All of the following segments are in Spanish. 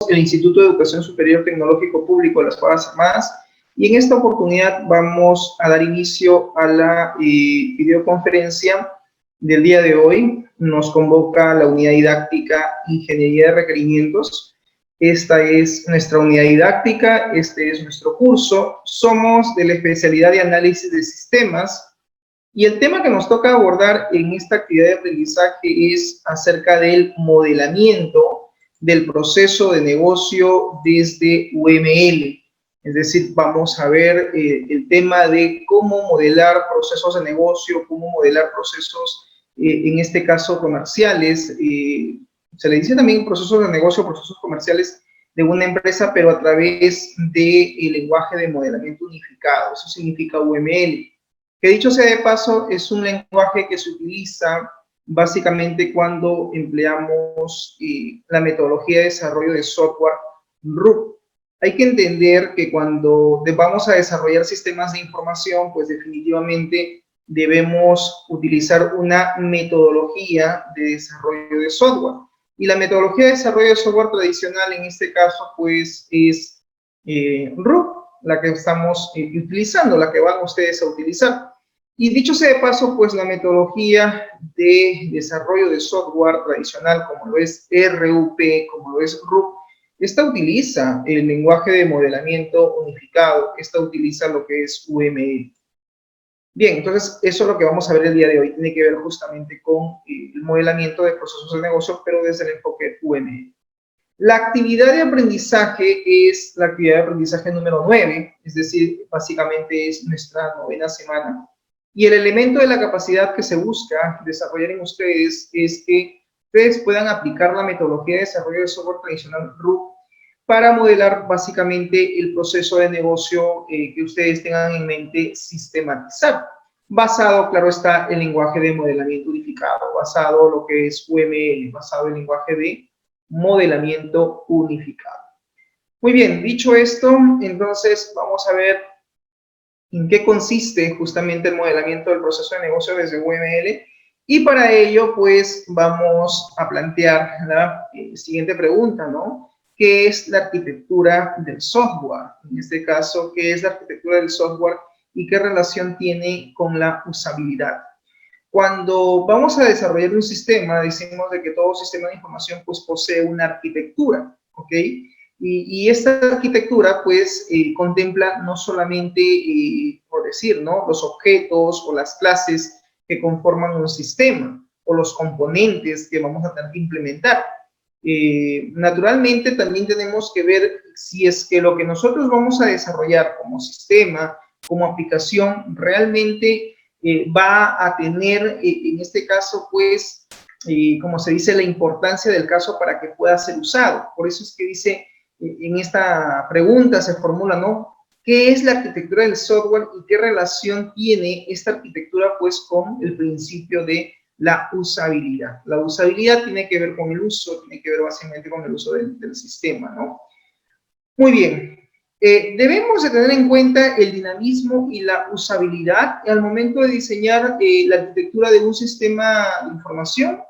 El Instituto de Educación Superior Tecnológico Público de las Fuerzas Armadas, y en esta oportunidad vamos a dar inicio a la videoconferencia del día de hoy. Nos convoca la unidad didáctica Ingeniería de Requerimientos. Esta es nuestra unidad didáctica, este es nuestro curso. Somos de la especialidad de análisis de sistemas, y el tema que nos toca abordar en esta actividad de aprendizaje es acerca del modelamiento del proceso de negocio desde UML. Es decir, vamos a ver el tema de cómo modelar procesos de negocio, cómo modelar procesos, en este caso comerciales. Se le dice también procesos de negocio, procesos comerciales de una empresa, pero a través del lenguaje de modelamiento unificado. Eso significa UML. Que dicho sea de paso, es un lenguaje que se utiliza básicamente cuando empleamos la metodología de desarrollo de software RUP. Hay que entender que cuando vamos a desarrollar sistemas de información, pues definitivamente debemos utilizar una metodología de desarrollo de software. Y la metodología de desarrollo de software tradicional en este caso, pues es RUP, la que estamos utilizando, la que van ustedes a utilizar. Y dicho sea de paso, pues la metodología de desarrollo de software tradicional, como lo es RUP, como lo es RUP, esta utiliza el lenguaje de modelamiento unificado, esta utiliza lo que es UML. Bien, entonces eso es lo que vamos a ver el día de hoy, tiene que ver justamente con el modelamiento de procesos de negocio, pero desde el enfoque UML. La actividad de aprendizaje es la actividad de aprendizaje número 9, es decir, básicamente es nuestra 9ª semana. Y el elemento de la capacidad que se busca desarrollar en ustedes es que ustedes puedan aplicar la metodología de desarrollo de software tradicional RUP para modelar básicamente el proceso de negocio que ustedes tengan en mente sistematizar. Basado, claro está, en lenguaje de modelamiento unificado, basado en lo que es UML, basado en el lenguaje de modelamiento unificado. Muy bien, dicho esto, entonces vamos a ver en qué consiste justamente el modelamiento del proceso de negocio desde UML, y para ello pues vamos a plantear la siguiente pregunta, ¿no? ¿Qué es la arquitectura del software? En este caso, ¿qué es la arquitectura del software y qué relación tiene con la usabilidad? Cuando vamos a desarrollar un sistema, decimos de que todo sistema de información pues posee una arquitectura, ¿ok? Y esta arquitectura pues contempla no solamente, por decir, ¿no?, los objetos o las clases que conforman un sistema o los componentes que vamos a tener que implementar. Naturalmente también tenemos que ver si es que lo que nosotros vamos a desarrollar como sistema, como aplicación, realmente va a tener, en este caso, pues, como se dice, la importancia del caso para que pueda ser usado. Por eso es que dice, en esta pregunta se formula, ¿no? ¿Qué es la arquitectura del software y qué relación tiene esta arquitectura, pues, con el principio de la usabilidad? La usabilidad tiene que ver con el uso, tiene que ver básicamente con el uso del sistema, ¿no? Muy bien. Debemos de tener en cuenta el dinamismo y la usabilidad al momento de diseñar la arquitectura de un sistema de información.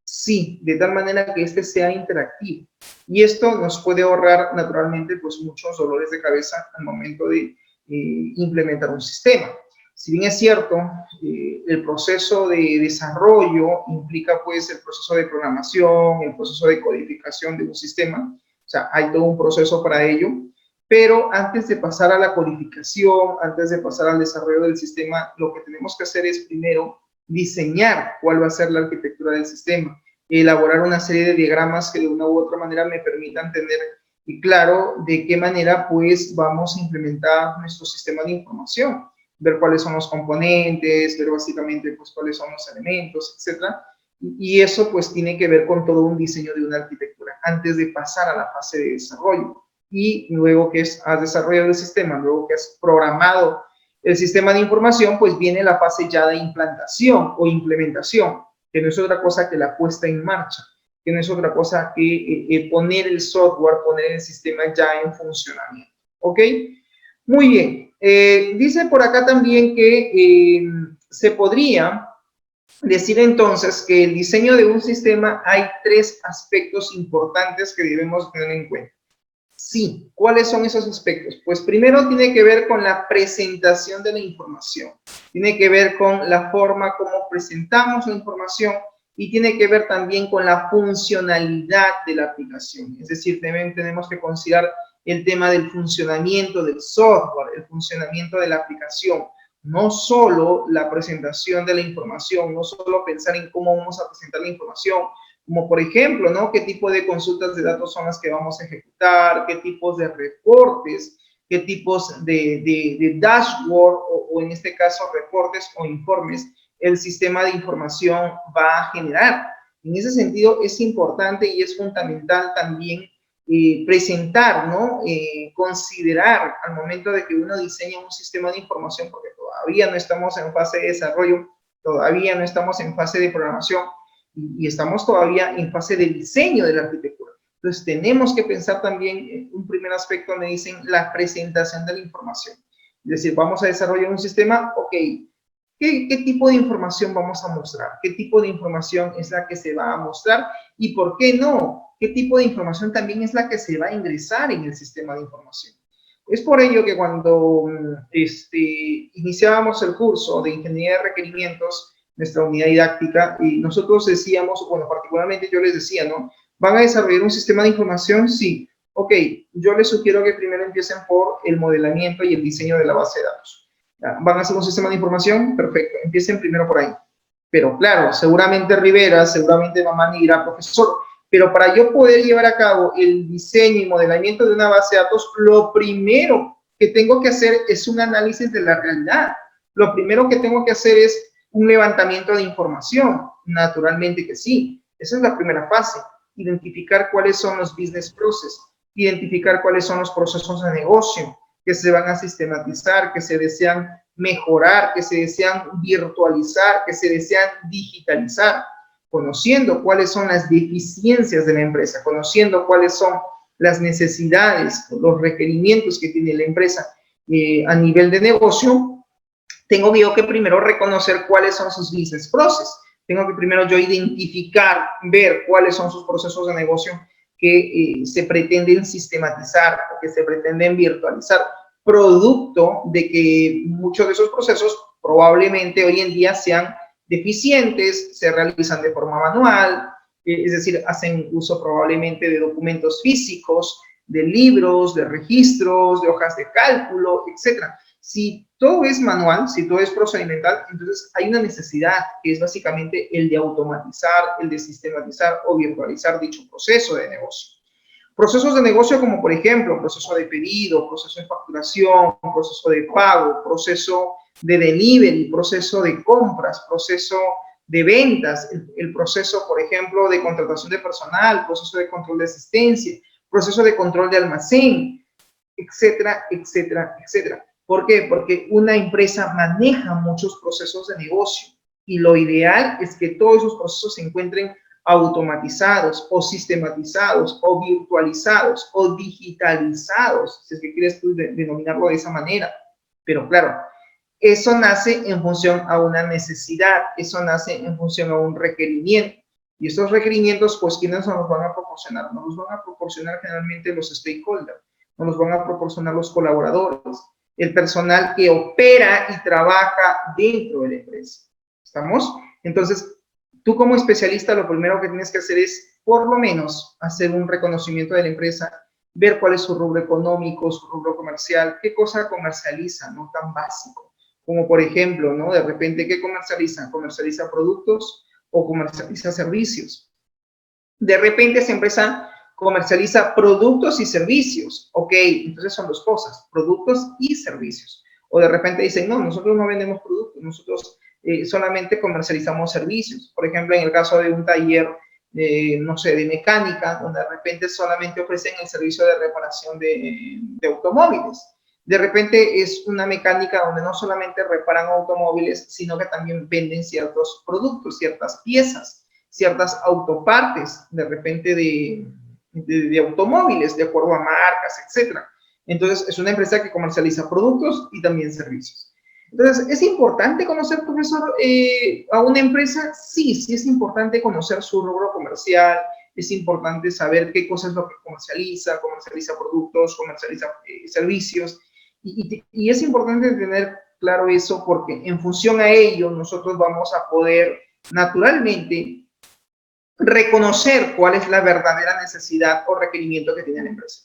Sí, de tal manera que este sea interactivo. Y esto nos puede ahorrar naturalmente pues muchos dolores de cabeza al momento de implementar un sistema. Si bien es cierto, el proceso de desarrollo implica pues el proceso de programación, el proceso de codificación de un sistema, o sea, hay todo un proceso para ello, pero antes de pasar a la codificación, antes de pasar al desarrollo del sistema, lo que tenemos que hacer es primero diseñar cuál va a ser la arquitectura del sistema, elaborar una serie de diagramas que de una u otra manera me permitan tener claro de qué manera pues vamos a implementar nuestro sistema de información, ver cuáles son los componentes, ver básicamente pues cuáles son los elementos, etcétera. Y eso pues tiene que ver con todo un diseño de una arquitectura antes de pasar a la fase de desarrollo. Y luego que has desarrollado el sistema, luego que has programado el sistema de información, pues viene la fase ya de implantación o implementación, que no es otra cosa que la puesta en marcha, que no es otra cosa que poner el software, poner el sistema ya en funcionamiento. ¿Ok? Muy bien. Dice por acá también que se podría decir entonces que el diseño de un sistema hay tres aspectos importantes que debemos tener en cuenta. Sí, ¿cuáles son esos aspectos? Pues primero tiene que ver con la presentación de la información, tiene que ver con la forma como presentamos la información y tiene que ver también con la funcionalidad de la aplicación. Es decir, también tenemos que considerar el tema del funcionamiento del software, el funcionamiento de la aplicación, no solo la presentación de la información, no solo pensar en cómo vamos a presentar la información, como por ejemplo, ¿no? ¿Qué tipo de consultas de datos son las que vamos a ejecutar? ¿Qué tipos de reportes? ¿Qué tipos de dashboard o en este caso reportes o informes el sistema de información va a generar? En ese sentido es importante y es fundamental también presentar, ¿no? Considerar al momento de que uno diseña un sistema de información, porque todavía no estamos en fase de desarrollo, todavía no estamos en fase de programación, y estamos todavía en fase de diseño de la arquitectura. Entonces, tenemos que pensar también, un primer aspecto me dicen, la presentación de la información. Es decir, vamos a desarrollar un sistema, ok, ¿qué tipo de información vamos a mostrar? ¿Qué tipo de información es la que se va a mostrar? Y ¿por qué no? ¿Qué tipo de información también es la que se va a ingresar en el sistema de información? Es por ello que cuando iniciábamos el curso de Ingeniería de Requerimientos, nuestra unidad didáctica, y nosotros decíamos, bueno, particularmente yo les decía, ¿no? ¿Van a desarrollar un sistema de información? Sí. Ok, yo les sugiero que primero empiecen por el modelamiento y el diseño de la base de datos. ¿Van a hacer un sistema de información? Perfecto, empiecen primero por ahí. Pero claro, seguramente Rivera, seguramente Mamani dirá, profesor, pero para yo poder llevar a cabo el diseño y modelamiento de una base de datos, lo primero que tengo que hacer es un análisis de la realidad. Lo primero que tengo que hacer es un levantamiento de información. Naturalmente que sí. Esa es la primera fase. Identificar cuáles son los business processes, identificar cuáles son los procesos de negocio que se van a sistematizar, que se desean mejorar, que se desean virtualizar, que se desean digitalizar, conociendo cuáles son las deficiencias de la empresa, conociendo cuáles son las necesidades, los requerimientos que tiene la empresa a nivel de negocio. Tengo yo que primero reconocer cuáles son sus business processes. Tengo que primero yo identificar, ver cuáles son sus procesos de negocio que se pretenden sistematizar, que se pretenden virtualizar, producto de que muchos de esos procesos probablemente hoy en día sean deficientes, se realizan de forma manual, es decir, hacen uso probablemente de documentos físicos, de libros, de registros, de hojas de cálculo, etcétera. Si todo es manual, si todo es procedimental, entonces hay una necesidad que es básicamente el de automatizar, el de sistematizar o virtualizar dicho proceso de negocio. Procesos de negocio como por ejemplo, proceso de pedido, proceso de facturación, proceso de pago, proceso de delivery, proceso de compras, proceso de ventas, el proceso, por ejemplo, de contratación de personal, proceso de control de asistencia, proceso de control de almacén, etcétera, etcétera, etcétera. ¿Por qué? Porque una empresa maneja muchos procesos de negocio y lo ideal es que todos esos procesos se encuentren automatizados o sistematizados o virtualizados o digitalizados, si es que quieres tú denominarlo de esa manera. Pero claro, eso nace en función a una necesidad, eso nace en función a un requerimiento. Y estos requerimientos, pues, ¿quiénes nos los van a proporcionar? Nos los van a proporcionar generalmente los stakeholders, nos los van a proporcionar los colaboradores, el personal que opera y trabaja dentro de la empresa. ¿Estamos? Entonces, tú como especialista, lo primero que tienes que hacer es, por lo menos, hacer un reconocimiento de la empresa, ver cuál es su rubro económico, su rubro comercial, qué cosa comercializa, no tan básico. Como por ejemplo, ¿no? De repente, ¿qué comercializa? ¿Comercializa productos o comercializa servicios? De repente esa empresa comercializa productos y servicios. Ok, entonces son dos cosas, productos y servicios. O de repente dicen, no, nosotros no vendemos productos, nosotros solamente comercializamos servicios. Por ejemplo, en el caso de un taller, no sé, de mecánica, donde de repente solamente ofrecen el servicio de reparación de automóviles. De repente es una mecánica donde no solamente reparan automóviles, sino que también venden ciertos productos, ciertas piezas, ciertas autopartes, de repente de automóviles, de acuerdo a marcas, etc. Entonces, es una empresa que comercializa productos y también servicios. Entonces, ¿es importante conocer, profesor, a una empresa? Sí, sí es importante conocer su rubro comercial, es importante saber qué cosas es lo que comercializa, comercializa productos, comercializa servicios, y es importante tener claro eso porque en función a ello nosotros vamos a poder naturalmente reconocer cuál es la verdadera necesidad o requerimiento que tiene la empresa.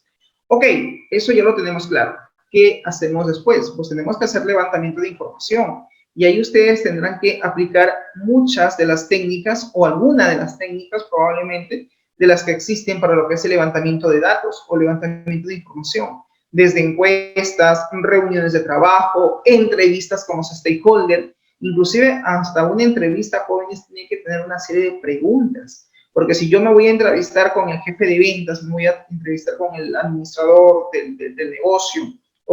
Ok, eso ya lo tenemos claro. ¿Qué hacemos después? Pues tenemos que hacer levantamiento de información y ahí ustedes tendrán que aplicar muchas de las técnicas o alguna de las técnicas probablemente de las que existen para lo que es el levantamiento de datos o levantamiento de información, desde encuestas, reuniones de trabajo, entrevistas con los stakeholders, inclusive hasta una entrevista, jóvenes, tiene que tener una serie de preguntas. Porque si yo me voy a entrevistar con el jefe de ventas, me voy a entrevistar con el administrador del negocio,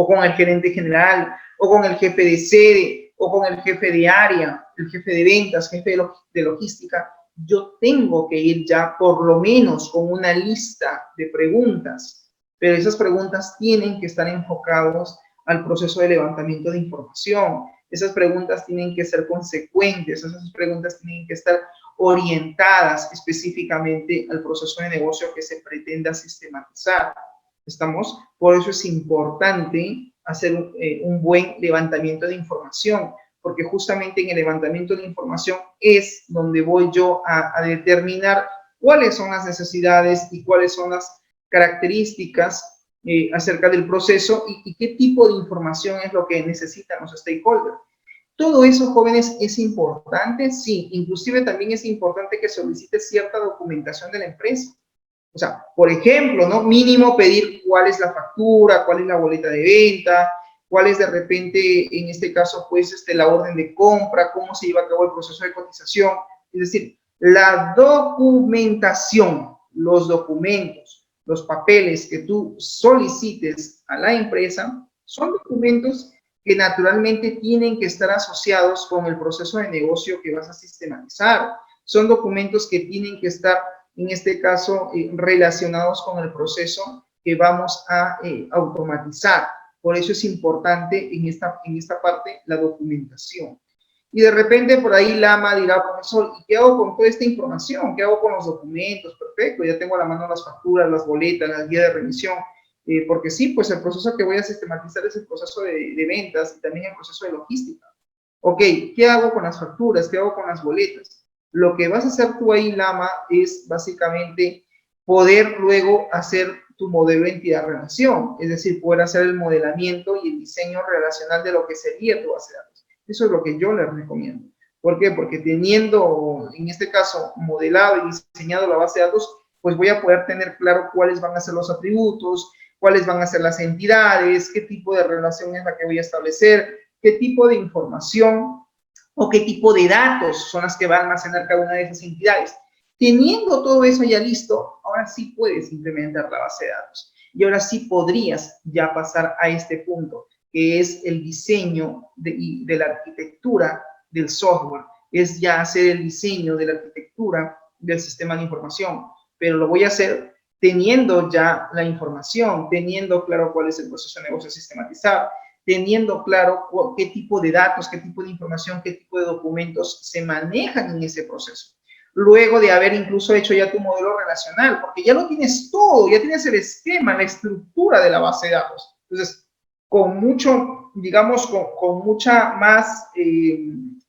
o con el gerente general, o con el jefe de sede, o con el jefe de área, el jefe de ventas, jefe de logística, yo tengo que ir ya por lo menos con una lista de preguntas, pero esas preguntas tienen que estar enfocadas al proceso de levantamiento de información. Esas preguntas tienen que ser consecuentes, esas preguntas tienen que estar orientadas específicamente al proceso de negocio que se pretenda sistematizar. ¿Estamos? Por eso es importante hacer un buen levantamiento de información, porque justamente en el levantamiento de información es donde voy yo a determinar cuáles son las necesidades y cuáles son las características acerca del proceso y qué tipo de información es lo que necesitan los stakeholders. Todo eso, jóvenes, es importante, sí. Inclusive también es importante que solicite cierta documentación de la empresa. O sea, por ejemplo, ¿no? Mínimo pedir cuál es la factura, cuál es la boleta de venta, cuál es de repente, en este caso, pues, la orden de compra, cómo se lleva a cabo el proceso de cotización. Es decir, la documentación, los documentos, los papeles que tú solicites a la empresa son documentos que naturalmente tienen que estar asociados con el proceso de negocio que vas a sistematizar. Son documentos que tienen que estar, en este caso, relacionados con el proceso que vamos a automatizar. Por eso es importante en esta parte la documentación. Y de repente por ahí Lama dirá, profesor, ¿y qué hago con toda esta información? ¿Qué hago con los documentos? Perfecto, ya tengo a la mano las facturas, las boletas, la guía de remisión. Porque sí, pues el proceso que voy a sistematizar es el proceso de ventas y también el proceso de logística. Ok, ¿qué hago con las facturas? ¿Qué hago con las boletas? Lo que vas a hacer tú ahí, Lama, es básicamente poder luego hacer tu modelo de entidad-relación, es decir, poder hacer el modelamiento y el diseño relacional de lo que sería tu base de datos. Eso es lo que yo les recomiendo. ¿Por qué? Porque teniendo, en este caso, modelado y diseñado la base de datos, pues voy a poder tener claro cuáles van a ser los atributos, cuáles van a ser las entidades, qué tipo de relación es la que voy a establecer, qué tipo de información o qué tipo de datos son las que van a almacenar cada una de esas entidades. Teniendo todo eso ya listo, ahora sí puedes implementar la base de datos. Y ahora sí podrías ya pasar a este punto, que es el diseño de la arquitectura del software. Es ya hacer el diseño de la arquitectura del sistema de información. Pero lo voy a hacer teniendo ya la información, teniendo claro cuál es el proceso de negocio sistematizado, teniendo claro qué tipo de datos, qué tipo de información, qué tipo de documentos se manejan en ese proceso. Luego de haber incluso hecho ya tu modelo relacional, porque ya lo tienes todo, ya tienes el esquema, la estructura de la base de datos. Entonces, con mucho, digamos, con mucha más,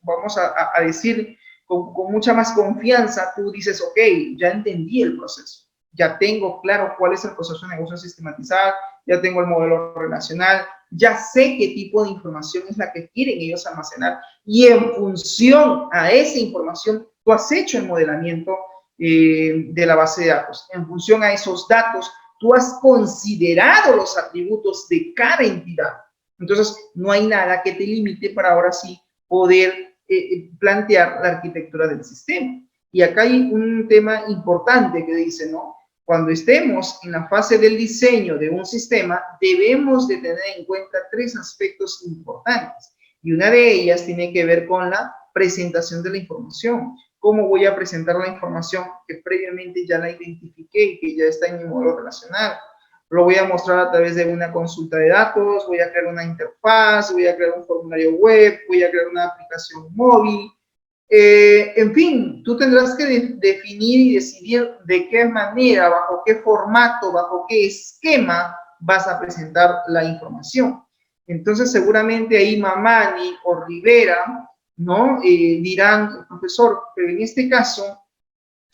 vamos a decir, con mucha más confianza, tú dices, ok, ya entendí el proceso, ya tengo claro cuál es el proceso de negocio sistematizado, ya tengo el modelo relacional, ya sé qué tipo de información es la que quieren ellos almacenar y en función a esa información, tú has hecho el modelamiento de la base de datos. En función a esos datos, tú has considerado los atributos de cada entidad. Entonces, no hay nada que te limite para ahora sí poder plantear la arquitectura del sistema. Y acá hay un tema importante que dice, ¿no? Cuando estemos en la fase del diseño de un sistema, debemos de tener en cuenta tres aspectos importantes. Y una de ellas tiene que ver con la presentación de la información. ¿Cómo voy a presentar la información que previamente ya la identifiqué y que ya está en mi modelo relacional? lo voy a mostrar a través de una consulta de datos, voy a crear una interfaz, voy a crear un formulario web, voy a crear una aplicación móvil. En fin, tú tendrás que definir y decidir de qué manera, bajo qué formato, bajo qué esquema vas a presentar la información. Entonces, seguramente ahí Mamani o Rivera, ¿no? Dirán, profesor, pero en este caso,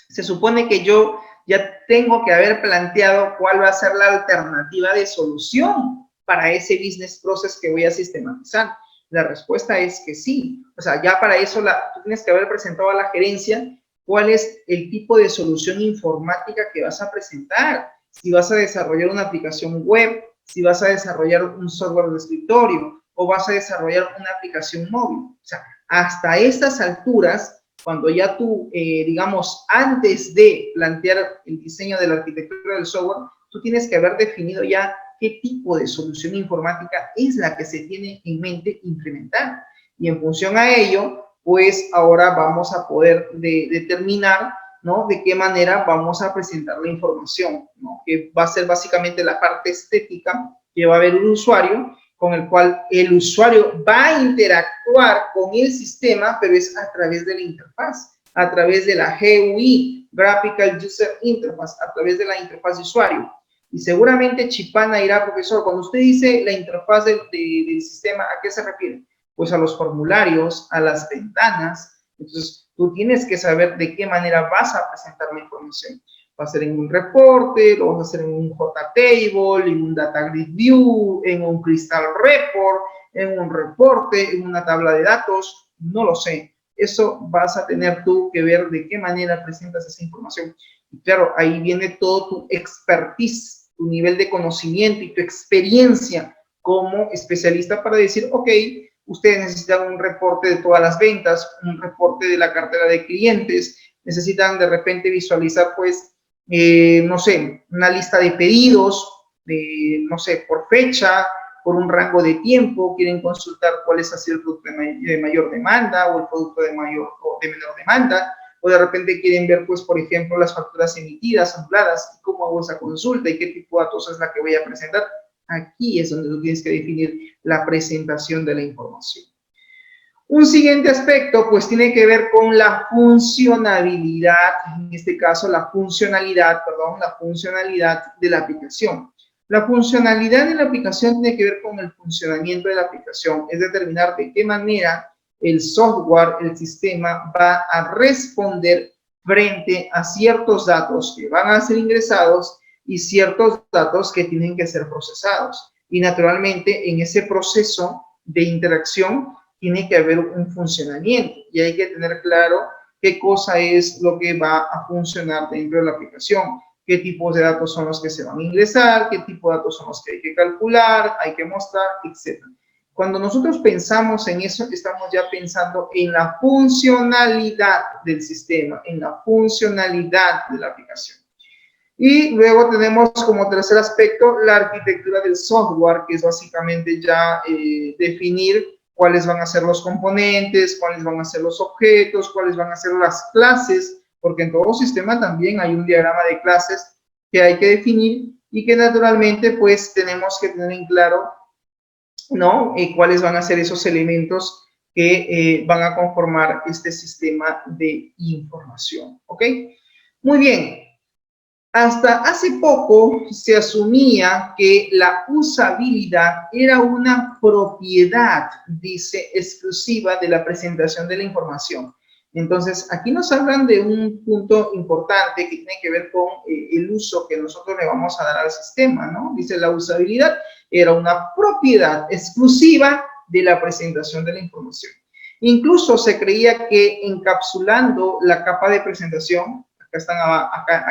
se supone que yo ya tengo que haber planteado cuál va a ser la alternativa de solución para ese business process que voy a sistematizar. La respuesta es que sí. O sea, ya para eso tú tienes que haber presentado a la gerencia cuál es el tipo de solución informática que vas a presentar. Si vas a desarrollar una aplicación web, si vas a desarrollar un software de escritorio o vas a desarrollar una aplicación móvil. O sea, hasta estas alturas, cuando ya tú, digamos, antes de plantear el diseño de la arquitectura del software, tú tienes que haber definido ya qué tipo de solución informática es la que se tiene en mente implementar. Y en función a ello, pues ahora vamos a poder determinar, ¿no?, de qué manera vamos a presentar la información, ¿no?, que va a ser básicamente la parte estética que va a ver un usuario, con el cual el usuario va a interactuar con el sistema, pero es a través de la interfaz, a través de la GUI, Graphical User Interface, a través de la interfaz de usuario. Y seguramente Chipana dirá, profesor, cuando usted dice la interfaz del sistema, ¿a qué se refiere? Pues a los formularios, a las ventanas. Entonces, tú tienes que saber de qué manera vas a presentar la información. Va a ser en un reporte, lo vas a hacer en un JTable, en un Data Grid View, en un Crystal Report, en un reporte, en una tabla de datos, no lo sé. Eso vas a tener tú que ver de qué manera presentas esa información. Y claro, ahí viene todo tu expertise, tu nivel de conocimiento y tu experiencia como especialista para decir, ok, ustedes necesitan un reporte de todas las ventas, un reporte de la cartera de clientes, necesitan de repente visualizar, pues, no sé, una lista de pedidos, no sé, por fecha, por un rango de tiempo, quieren consultar cuál es así el producto de mayor demanda o el producto de mayor o de menor demanda, o de repente quieren ver, pues, por ejemplo, las facturas emitidas, anuladas, cómo hago esa consulta y qué tipo de datos es la que voy a presentar. Aquí es donde tú tienes que definir la presentación de la información. Un siguiente aspecto, pues, tiene que ver con la funcionalidad, en este caso, la funcionalidad de la aplicación. La funcionalidad de la aplicación tiene que ver con el funcionamiento de la aplicación, es determinar de qué manera el software, el sistema, va a responder frente a ciertos datos que van a ser ingresados y ciertos datos que tienen que ser procesados. Y naturalmente, en ese proceso de interacción, tiene que haber un funcionamiento y hay que tener claro qué cosa es lo que va a funcionar dentro de la aplicación, qué tipos de datos son los que se van a ingresar, qué tipo de datos son los que hay que calcular, hay que mostrar, etc. Cuando nosotros pensamos en eso, estamos ya pensando en la funcionalidad del sistema, en la funcionalidad de la aplicación. Y luego tenemos como tercer aspecto la arquitectura del software, que es básicamente ya definir cuáles van a ser los componentes, cuáles van a ser los objetos, cuáles van a ser las clases, porque en todo sistema también hay un diagrama de clases que hay que definir y que naturalmente pues tenemos que tener en claro, ¿no?, cuáles van a ser esos elementos que van a conformar este sistema de información, ¿ok? Muy bien. Hasta hace poco se asumía que la usabilidad era una propiedad, dice, exclusiva de la presentación de la información. Entonces, aquí nos hablan de un punto importante que tiene que ver con el uso que nosotros le vamos a dar al sistema, ¿no? Dice, la usabilidad era una propiedad exclusiva de la presentación de la información. Incluso se creía que encapsulando la capa de presentación,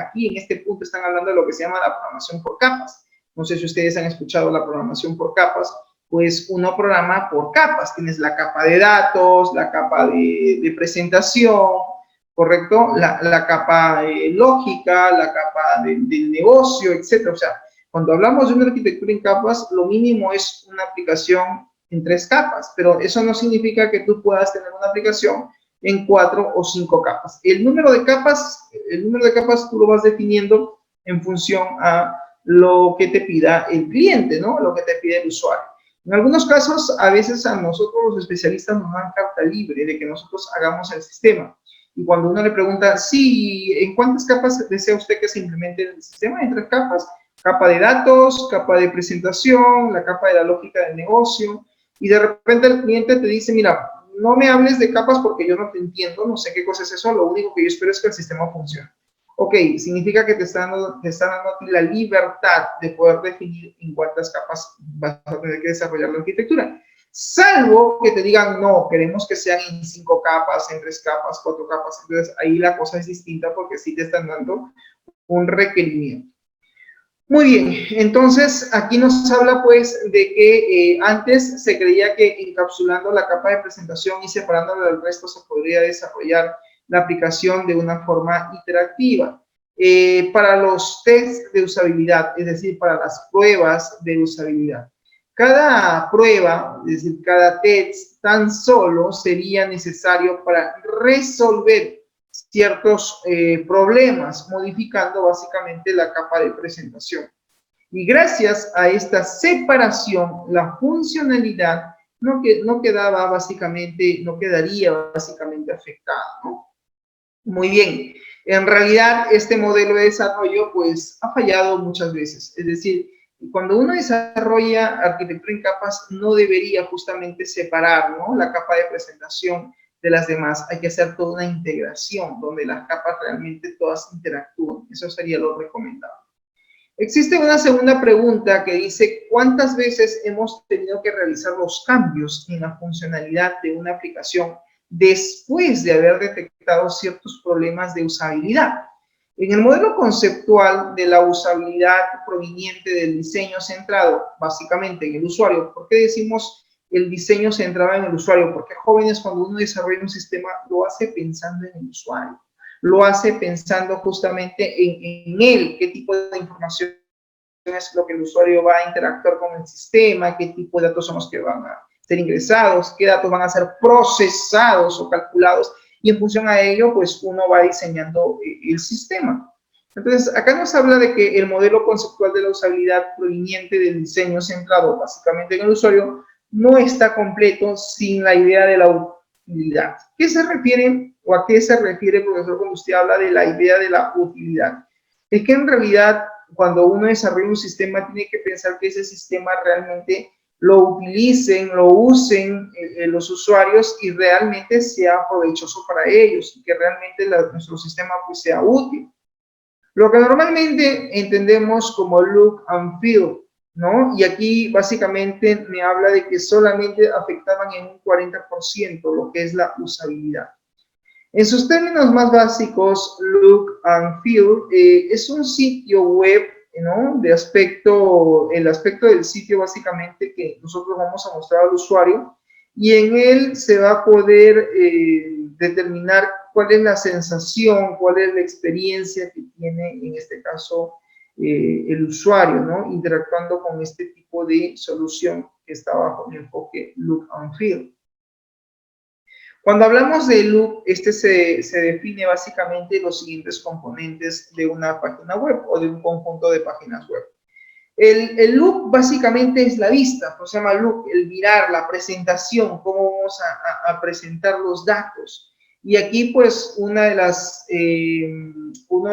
aquí en este punto están hablando de lo que se llama la programación por capas. No sé si ustedes han escuchado la programación por capas, pues uno programa por capas. Tienes la capa de datos, la capa de presentación, ¿correcto? La capa lógica, la capa del negocio, etc. O sea, cuando hablamos de una arquitectura en capas, lo mínimo es una aplicación en 3 capas, pero eso no significa que tú puedas tener una aplicación en 4 o 5 capas. El número de capas tú lo vas definiendo en función a lo que te pida el cliente, ¿no? Lo que te pide el usuario. En algunos casos, a veces a nosotros los especialistas nos dan carta libre de que nosotros hagamos el sistema. Y cuando uno le pregunta, sí, ¿en cuántas capas desea usted que se implemente el sistema? En 3 capas. Capa de datos, capa de presentación, la capa de la lógica del negocio. Y de repente el cliente te dice, mira, no me hables de capas porque yo no te entiendo, no sé qué cosa es eso, lo único que yo espero es que el sistema funcione. Ok, significa que te están dando la libertad de poder definir en cuántas capas vas a tener que desarrollar la arquitectura. Salvo que te digan, no, queremos que sean en 5 capas, en 3 capas, 4 capas. Entonces ahí la cosa es distinta porque sí te están dando un requerimiento. Muy bien, entonces aquí nos habla pues de que antes se creía que encapsulando la capa de presentación y separándola del resto se podría desarrollar la aplicación de una forma interactiva. Para los tests de usabilidad, es decir, para las pruebas de usabilidad. Cada prueba, es decir, cada test tan solo sería necesario para resolver ciertos problemas, modificando básicamente la capa de presentación. Y gracias a esta separación, la funcionalidad no quedaría básicamente afectada, ¿no? Muy bien. En realidad, este modelo de desarrollo, pues, ha fallado muchas veces. Es decir, cuando uno desarrolla arquitectura en capas, no debería justamente separar, ¿no?, la capa de presentación de las demás. Hay que hacer toda una integración donde las capas realmente todas interactúan. Eso sería lo recomendable. Existe una segunda pregunta que dice, ¿cuántas veces hemos tenido que realizar los cambios en la funcionalidad de una aplicación después de haber detectado ciertos problemas de usabilidad? En el modelo conceptual de la usabilidad proveniente del diseño centrado básicamente en el usuario, ¿por qué decimos el diseño centrado en el usuario? Porque jóvenes, cuando uno desarrolla un sistema, lo hace pensando en el usuario, lo hace pensando justamente en él, qué tipo de información es lo que el usuario va a interactuar con el sistema, qué tipo de datos son los que van a ser ingresados, qué datos van a ser procesados o calculados, y en función a ello, pues uno va diseñando el sistema. Entonces, acá nos habla de que el modelo conceptual de la usabilidad proveniente del diseño centrado básicamente en el usuario no está completo sin la idea de la utilidad. ¿Qué se refiere o a qué se refiere, profesor, cuando usted habla de la idea de la utilidad? Es que en realidad, cuando uno desarrolla un sistema, tiene que pensar que ese sistema realmente lo utilicen, lo usen los usuarios y realmente sea provechoso para ellos, y que realmente nuestro sistema pues sea útil. Lo que normalmente entendemos como look and feel, ¿no? Y aquí básicamente me habla de que solamente afectaban en un 40% lo que es la usabilidad. En sus términos más básicos, Look and Feel es un sitio web, ¿no?, el aspecto del sitio básicamente que nosotros vamos a mostrar al usuario, y en él se va a poder determinar cuál es la sensación, cuál es la experiencia que tiene en este caso el usuario, ¿no?, interactuando con este tipo de solución que está bajo el enfoque Look and Feel. Cuando hablamos de look, se define básicamente los siguientes componentes de una página web o de un conjunto de páginas web. El look básicamente es la vista, pues se llama look, el mirar, la presentación, cómo vamos a presentar los datos. Y aquí pues uno de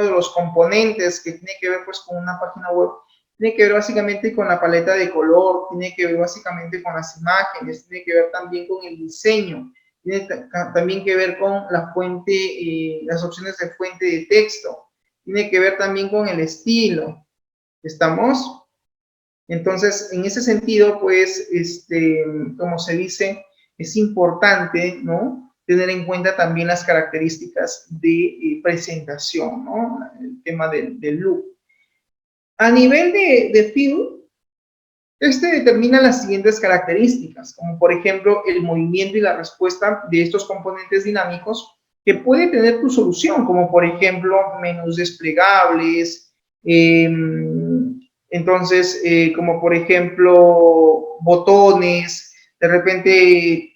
los componentes que tiene que ver pues con una página web, tiene que ver básicamente con la paleta de color, tiene que ver básicamente con las imágenes, tiene que ver también con el diseño, tiene también que ver con la fuente, las opciones de fuente de texto, tiene que ver también con el estilo. ¿Estamos? Entonces, en ese sentido, pues, como se dice, es importante, ¿no?, tener en cuenta también las características de presentación, ¿no?, el tema del look. A nivel de feel, determina las siguientes características, como por ejemplo el movimiento y la respuesta de estos componentes dinámicos que puede tener tu solución, como por ejemplo menús desplegables, como por ejemplo botones. De repente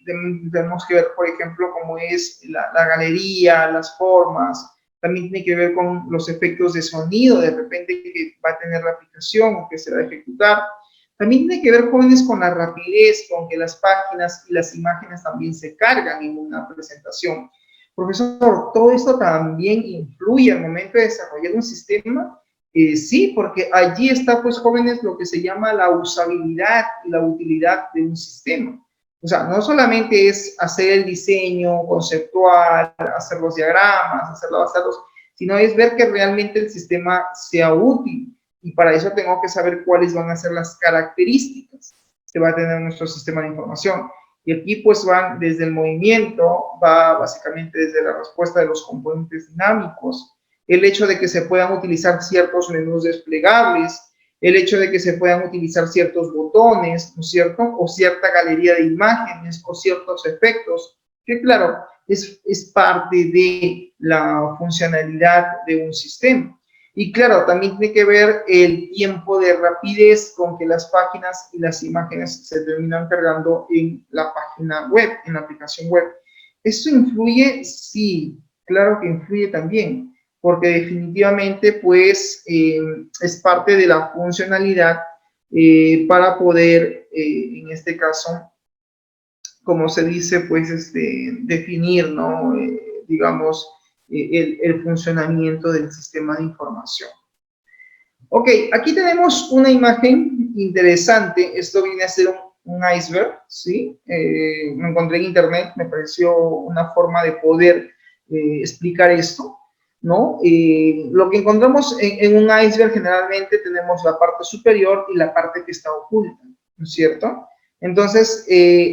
tenemos que ver, por ejemplo, cómo es la galería, las formas, también tiene que ver con los efectos de sonido, de repente que va a tener la aplicación o que se va a ejecutar. También tiene que ver, jóvenes, con la rapidez con que las páginas y las imágenes también se cargan en una presentación. Profesor, ¿todo esto también influye al momento de desarrollar un sistema? Sí, porque allí está, pues, jóvenes, lo que se llama la usabilidad y la utilidad de un sistema. O sea, no solamente es hacer el diseño conceptual, hacer los diagramas, hacer los datos, sino es ver que realmente el sistema sea útil. Y para eso tengo que saber cuáles van a ser las características que va a tener nuestro sistema de información. Y aquí pues van desde el movimiento, va básicamente desde la respuesta de los componentes dinámicos, el hecho de que se puedan utilizar ciertos menús desplegables, el hecho de que se puedan utilizar ciertos botones, ¿no es cierto? O cierta galería de imágenes o ciertos efectos, que claro, es parte de la funcionalidad de un sistema. Y claro, también tiene que ver el tiempo de rapidez con que las páginas y las imágenes se terminan cargando en la página web, en la aplicación web. ¿Eso influye? Sí, claro que influye también, porque definitivamente pues es parte de la funcionalidad para poder, en este caso, como se dice, pues definir, ¿no? Digamos, el funcionamiento del sistema de información. Ok, aquí tenemos una imagen interesante. Esto viene a ser un iceberg, ¿sí? Lo encontré en internet, me pareció una forma de poder explicar esto, ¿no? Lo que encontramos en un iceberg generalmente tenemos la parte superior y la parte que está oculta, ¿no es cierto? Entonces,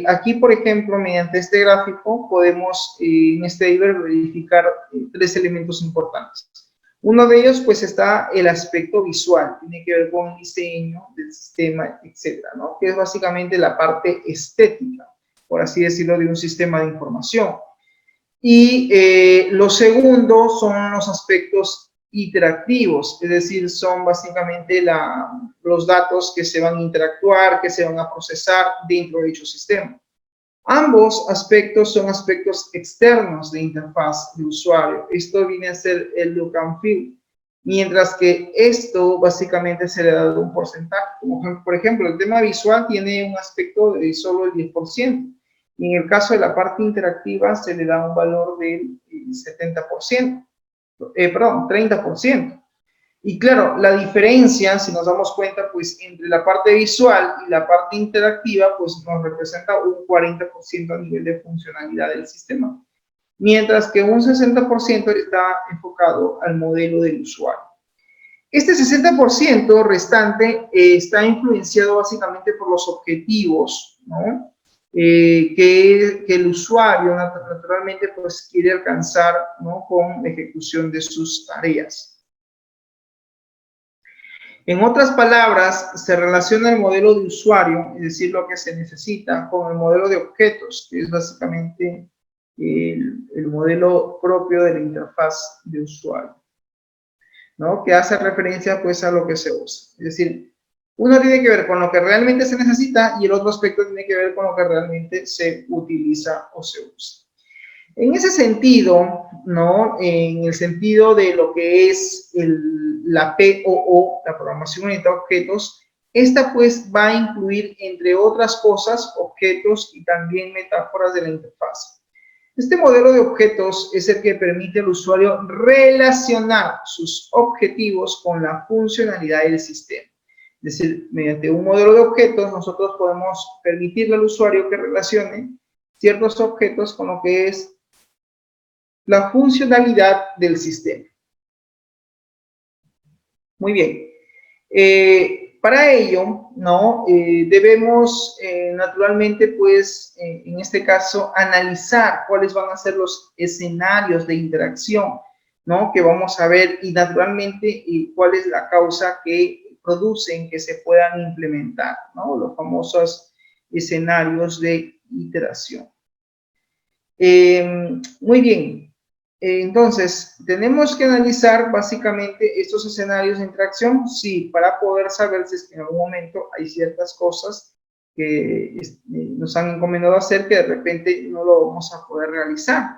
aquí, por ejemplo, mediante este gráfico, podemos en este iceberg verificar tres elementos importantes. Uno de ellos, pues, está el aspecto visual, tiene que ver con el diseño del sistema, etcétera, ¿no? Que es básicamente la parte estética, por así decirlo, de un sistema de información. Y lo segundo son los aspectos interactivos, es decir, son básicamente los datos que se van a interactuar, que se van a procesar dentro de dicho sistema. Ambos aspectos son aspectos externos de interfaz de usuario. Esto viene a ser el look and feel. Mientras que esto básicamente se le da un porcentaje. Como por ejemplo, el tema visual tiene un aspecto de solo el 10%. Y en el caso de la parte interactiva se le da un valor del 70%. Perdón, 30%. Y claro, la diferencia, si nos damos cuenta, pues entre la parte visual y la parte interactiva, pues nos representa un 40% a nivel de funcionalidad del sistema, mientras que un 60% está enfocado al modelo del usuario. Este 60% restante está influenciado básicamente por los objetivos, ¿no? Que el usuario naturalmente pues quiere alcanzar, ¿no? Con la ejecución de sus tareas. En otras palabras, se relaciona el modelo de usuario, es decir, lo que se necesita, con el modelo de objetos, que es básicamente el modelo propio de la interfaz de usuario, ¿no? Que hace referencia pues a lo que se usa. Es decir, uno tiene que ver con lo que realmente se necesita y el otro aspecto tiene que ver con lo que realmente se utiliza o se usa. En ese sentido, ¿no? En el sentido de lo que es la POO, la programación orientada a objetos, esta pues va a incluir, entre otras cosas, objetos y también metáforas de la interfaz. Este modelo de objetos es el que permite al usuario relacionar sus objetivos con la funcionalidad del sistema. Es decir, mediante un modelo de objetos, nosotros podemos permitirle al usuario que relacione ciertos objetos con lo que es la funcionalidad del sistema. Muy bien. Para ello, ¿no? Debemos naturalmente, pues, en este caso, analizar cuáles van a ser los escenarios de interacción, ¿no? Que vamos a ver y naturalmente cuál es la causa que producen que se puedan implementar, ¿no? Los famosos escenarios de iteración. Muy bien. Entonces, tenemos que analizar básicamente estos escenarios de interacción, sí, para poder saber si es que en algún momento hay ciertas cosas que nos han encomendado hacer que de repente no lo vamos a poder realizar.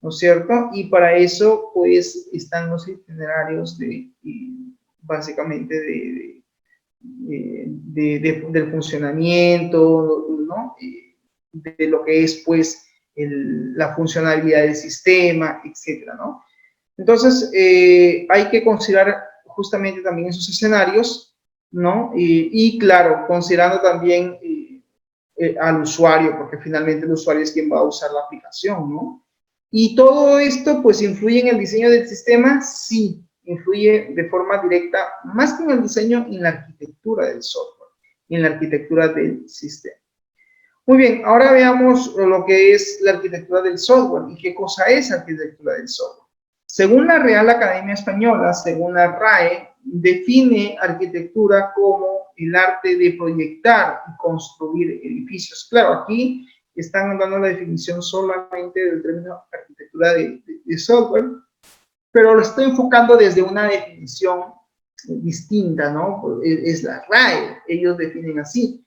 ¿no es cierto? Y para eso, pues, están los itinerarios básicamente del funcionamiento, ¿no? De lo que es, pues, la funcionalidad del sistema, etcétera, ¿no? Entonces, hay que considerar justamente también esos escenarios, ¿no? Y claro, considerando también al usuario, porque finalmente el usuario es quien va a usar la aplicación, ¿no? Y todo esto, pues, ¿influye en el diseño del sistema? Sí, influye de forma directa, más que en el diseño, en la arquitectura del software, en la arquitectura del sistema. Muy bien, ahora veamos lo que es la arquitectura del software y qué cosa es arquitectura del software. Según la Real Academia Española, según la RAE, define arquitectura como el arte de proyectar y construir edificios. Claro, aquí están dando la definición solamente del término arquitectura de software, pero lo estoy enfocando desde una definición distinta, ¿no? Es la RAE, ellos definen así.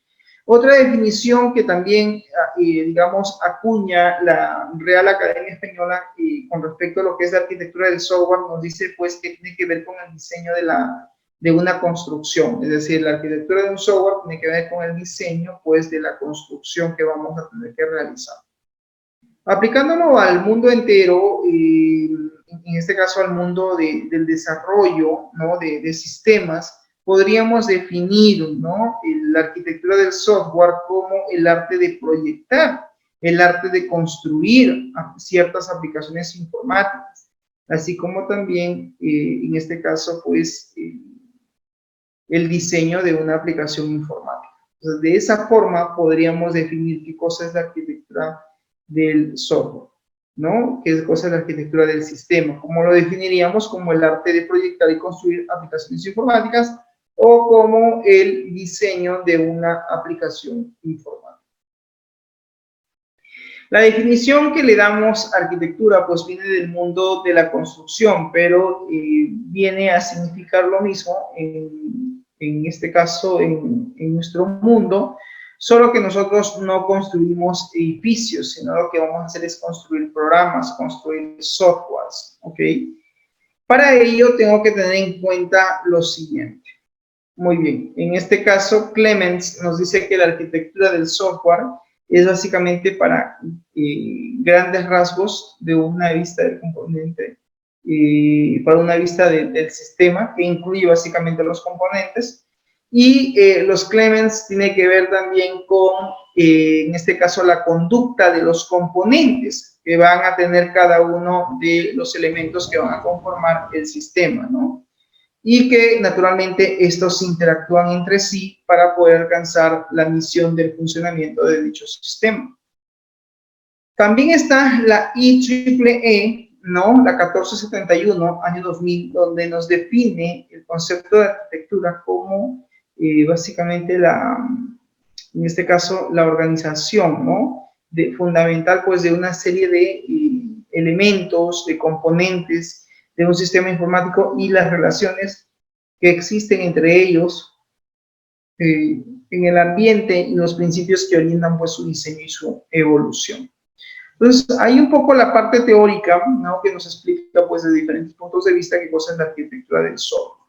Otra definición que también, digamos, acuña la Real Academia Española con respecto a lo que es la arquitectura del software, nos dice, pues, que tiene que ver con el diseño de una construcción. Es decir, la arquitectura de un software tiene que ver con el diseño, pues, de la construcción que vamos a tener que realizar. Aplicándolo al mundo entero, en este caso al mundo del desarrollo, ¿no? de sistemas, podríamos definir, ¿no? la arquitectura del software como el arte de proyectar, el arte de construir ciertas aplicaciones informáticas, así como también, en este caso, pues, el diseño de una aplicación informática. Entonces, de esa forma podríamos definir qué cosa es la arquitectura del software, ¿no? ¿Qué cosa es la arquitectura del sistema? ¿Cómo lo definiríamos? Como el arte de proyectar y construir aplicaciones informáticas o como el diseño de una aplicación informática. La definición que le damos a arquitectura pues viene del mundo de la construcción, pero viene a significar lo mismo en este caso en nuestro mundo, solo que nosotros no construimos edificios, sino lo que vamos a hacer es construir programas, construir softwares, ¿ok? Para ello tengo que tener en cuenta lo siguiente. Muy bien, en este caso Clemens nos dice que la arquitectura del software es básicamente para grandes rasgos de una vista del componente, para una vista del sistema que incluye básicamente los componentes, y los Clemens tiene que ver también con, en este caso, la conducta de los componentes que van a tener cada uno de los elementos que van a conformar el sistema, ¿no? Y que naturalmente estos interactúan entre sí para poder alcanzar la misión del funcionamiento de dicho sistema. También está la IEEE, ¿no? La 1471, año 2000, donde nos define el concepto de arquitectura como básicamente en este caso, la organización, ¿no? Fundamental, pues, de una serie de elementos, de componentes, de un sistema informático y las relaciones que existen entre ellos en el ambiente y los principios que orientan pues su diseño y su evolución. Entonces, hay un poco la parte teórica, ¿no? Que nos explica pues de diferentes puntos de vista qué cosa es la arquitectura del software.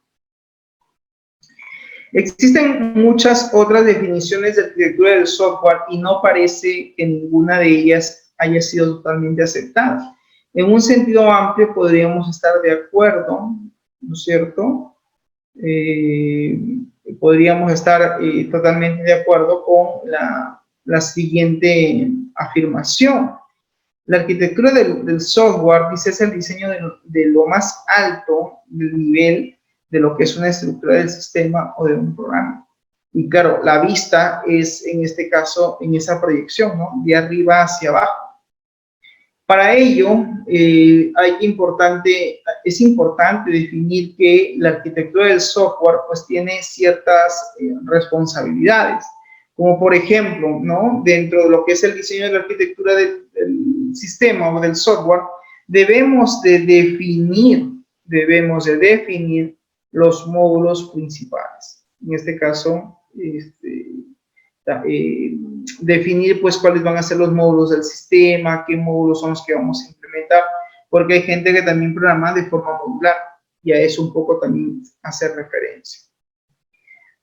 Existen muchas otras definiciones de arquitectura del software y no parece que ninguna de ellas haya sido totalmente aceptada. En un sentido amplio podríamos estar de acuerdo, ¿no es cierto? Podríamos estar totalmente de acuerdo con la siguiente afirmación. La arquitectura del software, dice, es el diseño de lo más alto del nivel de lo que es una estructura del sistema o de un programa. Y claro, la vista es en este caso, en esa proyección, ¿no? De arriba hacia abajo. Para ello, es importante definir que la arquitectura del software pues tiene ciertas responsabilidades, como por ejemplo, ¿no? Dentro de lo que es el diseño de la arquitectura del sistema o del software, debemos de definir los módulos principales. En este caso, definir pues cuáles van a ser los módulos del sistema, qué módulos son los que vamos a implementar, implementar, porque hay gente que también programa de forma modular, y a eso un poco también hacer referencia.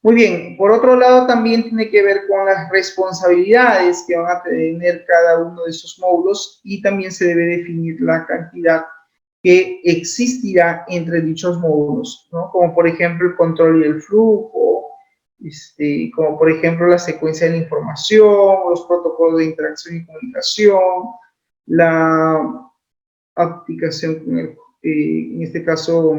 Muy bien, por otro lado también tiene que ver con las responsabilidades que van a tener cada uno de esos módulos, y también se debe definir la cantidad que existirá entre dichos módulos, ¿no? Como por ejemplo el control y el flujo, como por ejemplo la secuencia de la información, los protocolos de interacción y comunicación, la aplicación, en este caso,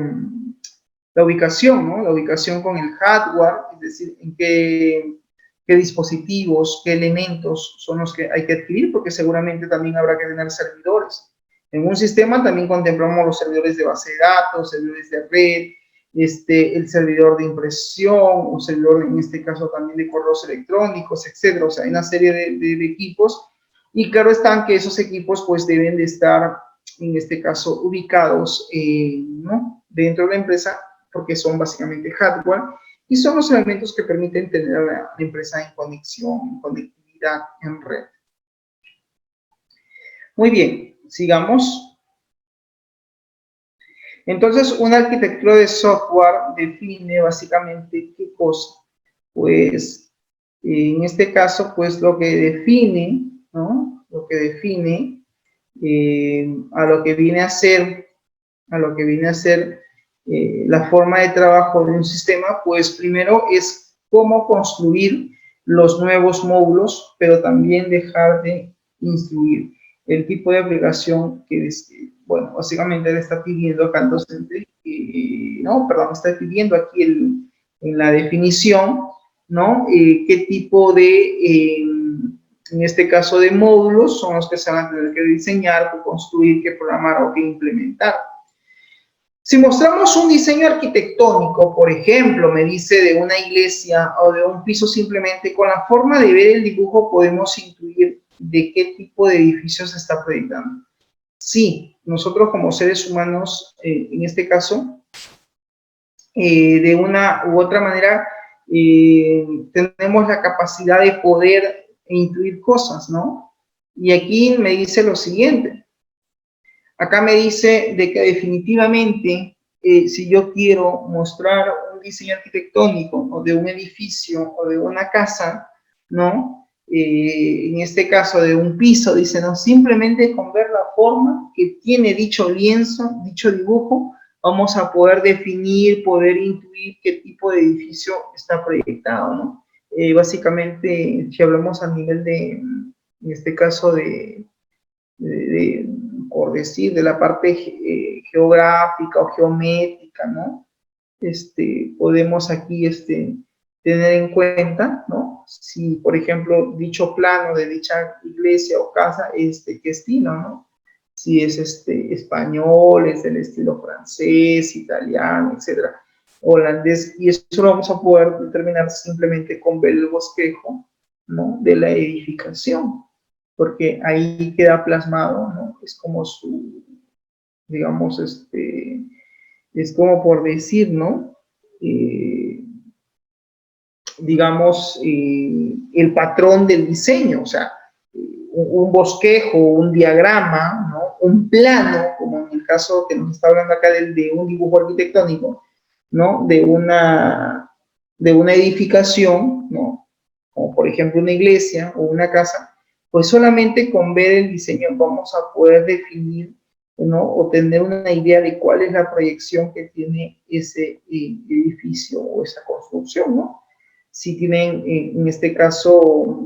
la ubicación, ¿no? La ubicación con el hardware, es decir, en qué dispositivos, qué elementos son los que hay que adquirir, porque seguramente también habrá que tener servidores. En un sistema también contemplamos los servidores de base de datos, servidores de red, el servidor de impresión, un servidor en este caso también de correos electrónicos, etcétera. O sea, hay una serie de equipos, y claro están que esos equipos pues deben de estar, en este caso, ubicados, ¿no?, dentro de la empresa, porque son básicamente hardware, y son los elementos que permiten tener a la empresa en conexión, en conectividad, en red. Muy bien, sigamos. Entonces, una arquitectura de software define básicamente qué cosa. Pues, en este caso, pues lo que define, ¿no? Lo que define a lo que viene a ser, la forma de trabajo de un sistema, pues primero es cómo construir los nuevos módulos, pero también dejar de instruir el tipo de aplicación que, bueno, básicamente le está pidiendo acá el docente, está pidiendo aquí en la definición, ¿no? Qué tipo de, en este caso, de módulos son los que se van a tener que diseñar, que construir, que programar o que implementar. Si mostramos un diseño arquitectónico, por ejemplo, me dice de una iglesia o de un piso, simplemente con la forma de ver el dibujo podemos intuir de qué tipo de edificio se está proyectando. Sí, nosotros como seres humanos, en este caso, de una u otra manera, tenemos la capacidad de poder intuir cosas, ¿no? Y aquí me dice lo siguiente. Acá me dice de que definitivamente, si yo quiero mostrar un diseño arquitectónico o de un edificio o de una casa, ¿no? En este caso de un piso, dice, no, simplemente con ver la forma que tiene dicho lienzo, dicho dibujo, vamos a poder definir, poder intuir qué tipo de edificio está proyectado, ¿no? Básicamente, si hablamos a nivel de, en este caso por decir, de la parte geográfica o geométrica, ¿no? Podemos aquí tener en cuenta, ¿no? Si, por ejemplo, dicho plano de dicha iglesia o casa es de qué estilo, ¿no? Si es español, es del estilo francés, italiano, etcétera, holandés, y eso lo vamos a poder determinar simplemente con ver el bosquejo, ¿no?, de la edificación, porque ahí queda plasmado, ¿no? Es como su, digamos, es como por decir, ¿no? Digamos, el patrón del diseño, o sea, un bosquejo, un diagrama, ¿no? Un plano, como en el caso que nos está hablando acá de un dibujo arquitectónico, ¿no? De una edificación, ¿no? Como por ejemplo una iglesia o una casa, pues solamente con ver el diseño vamos a poder definir, ¿no?, o tener una idea de cuál es la proyección que tiene ese edificio o esa construcción, ¿no? Si tienen, en este caso,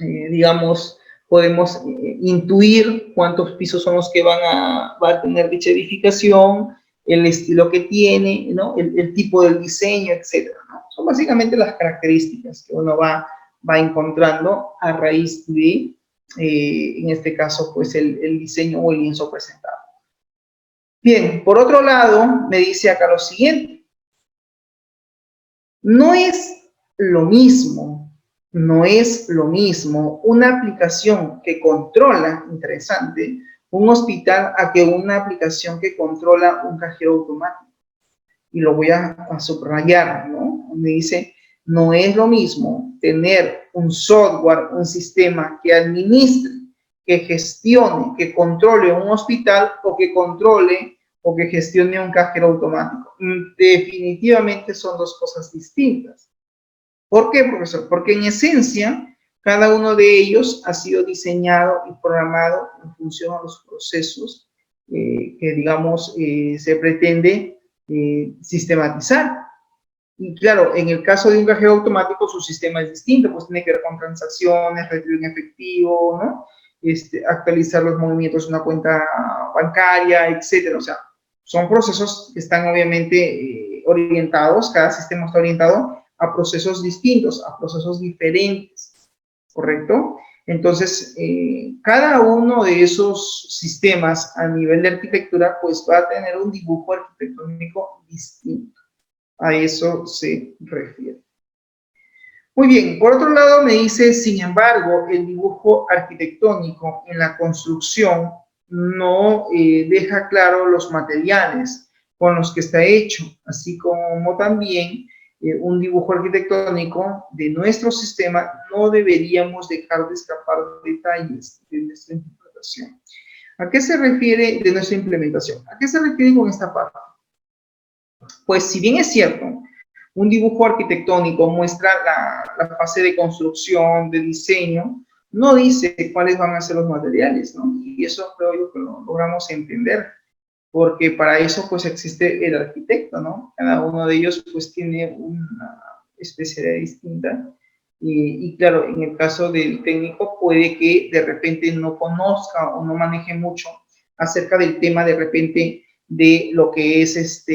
digamos, podemos intuir cuántos pisos son los que va a tener dicha edificación, el estilo que tiene, ¿no?, el tipo del diseño, etcétera, ¿no? Son básicamente las características que uno va encontrando a raíz de, en este caso, pues el diseño o el lienzo presentado. Bien, por otro lado, me dice acá lo siguiente. No es lo mismo una aplicación que controla, interesante, un hospital a que una aplicación que controla un cajero automático. Y lo voy a subrayar, ¿no? Me dice, no es lo mismo tener un software, un sistema que administre, que gestione, que controle un hospital o que controle o que gestione un cajero automático. Definitivamente son dos cosas distintas. ¿Por qué, profesor? Porque en esencia, cada uno de ellos ha sido diseñado y programado en función a los procesos que, digamos, se pretende sistematizar. Y claro, en el caso de un cajero automático, su sistema es distinto, pues tiene que ver con transacciones, retiro en efectivo, ¿no? Actualizar los movimientos de una cuenta bancaria, etcétera. O sea, son procesos que están obviamente orientados, cada sistema está orientado a procesos distintos, a procesos diferentes, ¿correcto? Entonces, cada uno de esos sistemas a nivel de arquitectura, pues va a tener un dibujo arquitectónico distinto. A eso se refiere. Muy bien, por otro lado me dice, sin embargo, el dibujo arquitectónico en la construcción no deja claro los materiales con los que está hecho, así como también un dibujo arquitectónico de nuestro sistema no deberíamos dejar de escapar detalles de nuestra implementación. ¿A qué se refiere de nuestra implementación? ¿A qué se refiere con esta parte? Pues si bien es cierto, un dibujo arquitectónico muestra la fase de construcción, de diseño, no dice cuáles van a ser los materiales, ¿no? Y eso creo yo que lo logramos entender, porque para eso pues existe el arquitecto, ¿no? Cada uno de ellos pues tiene una especialidad distinta. Y claro, en el caso del técnico puede que de repente no conozca o no maneje mucho acerca del tema de repente de lo que es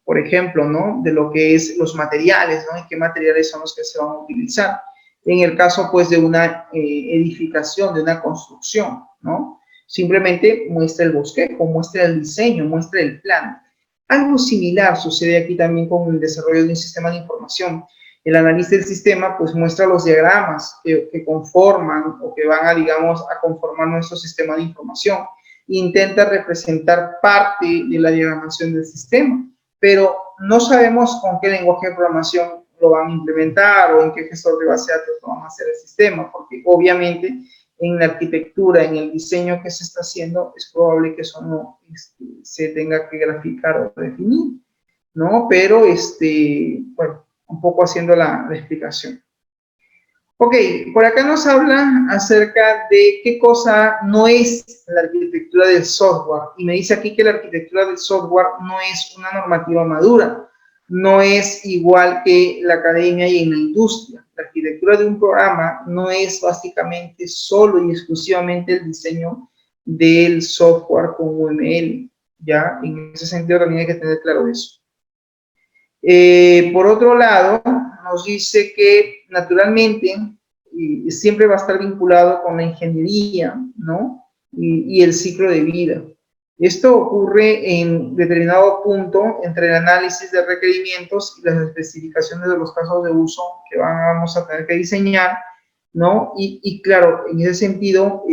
por ejemplo, ¿no? De lo que es los materiales, ¿no? Y qué materiales son los que se van a utilizar. En el caso, pues, de una edificación, de una construcción, ¿no? Simplemente muestra el bosquejo, muestra el diseño, muestra el plan. Algo similar sucede aquí también con el desarrollo de un sistema de información. El analista del sistema, pues, muestra los diagramas que conforman o que van a, digamos, a conformar nuestro sistema de información. Intenta representar parte de la diagramación del sistema, pero no sabemos con qué lenguaje de programación lo van a implementar o en qué gestor de base de datos lo van a hacer el sistema, porque obviamente en la arquitectura, en el diseño que se está haciendo, es probable que eso no se tenga que graficar o definir, ¿no? Pero, bueno, un poco haciendo la explicación. Ok, por acá nos habla acerca de qué cosa no es la arquitectura del software. Y me dice aquí que la arquitectura del software no es una normativa madura. No es igual que la academia y en la industria. La arquitectura de un programa no es básicamente solo y exclusivamente el diseño del software con UML. Ya, en ese sentido también hay que tener claro eso. Por otro lado, nos dice que naturalmente siempre va a estar vinculado con la ingeniería, ¿no? Y el ciclo de vida. Esto ocurre en determinado punto entre el análisis de requerimientos y las especificaciones de los casos de uso que vamos a tener que diseñar, ¿no? Y claro, en ese sentido,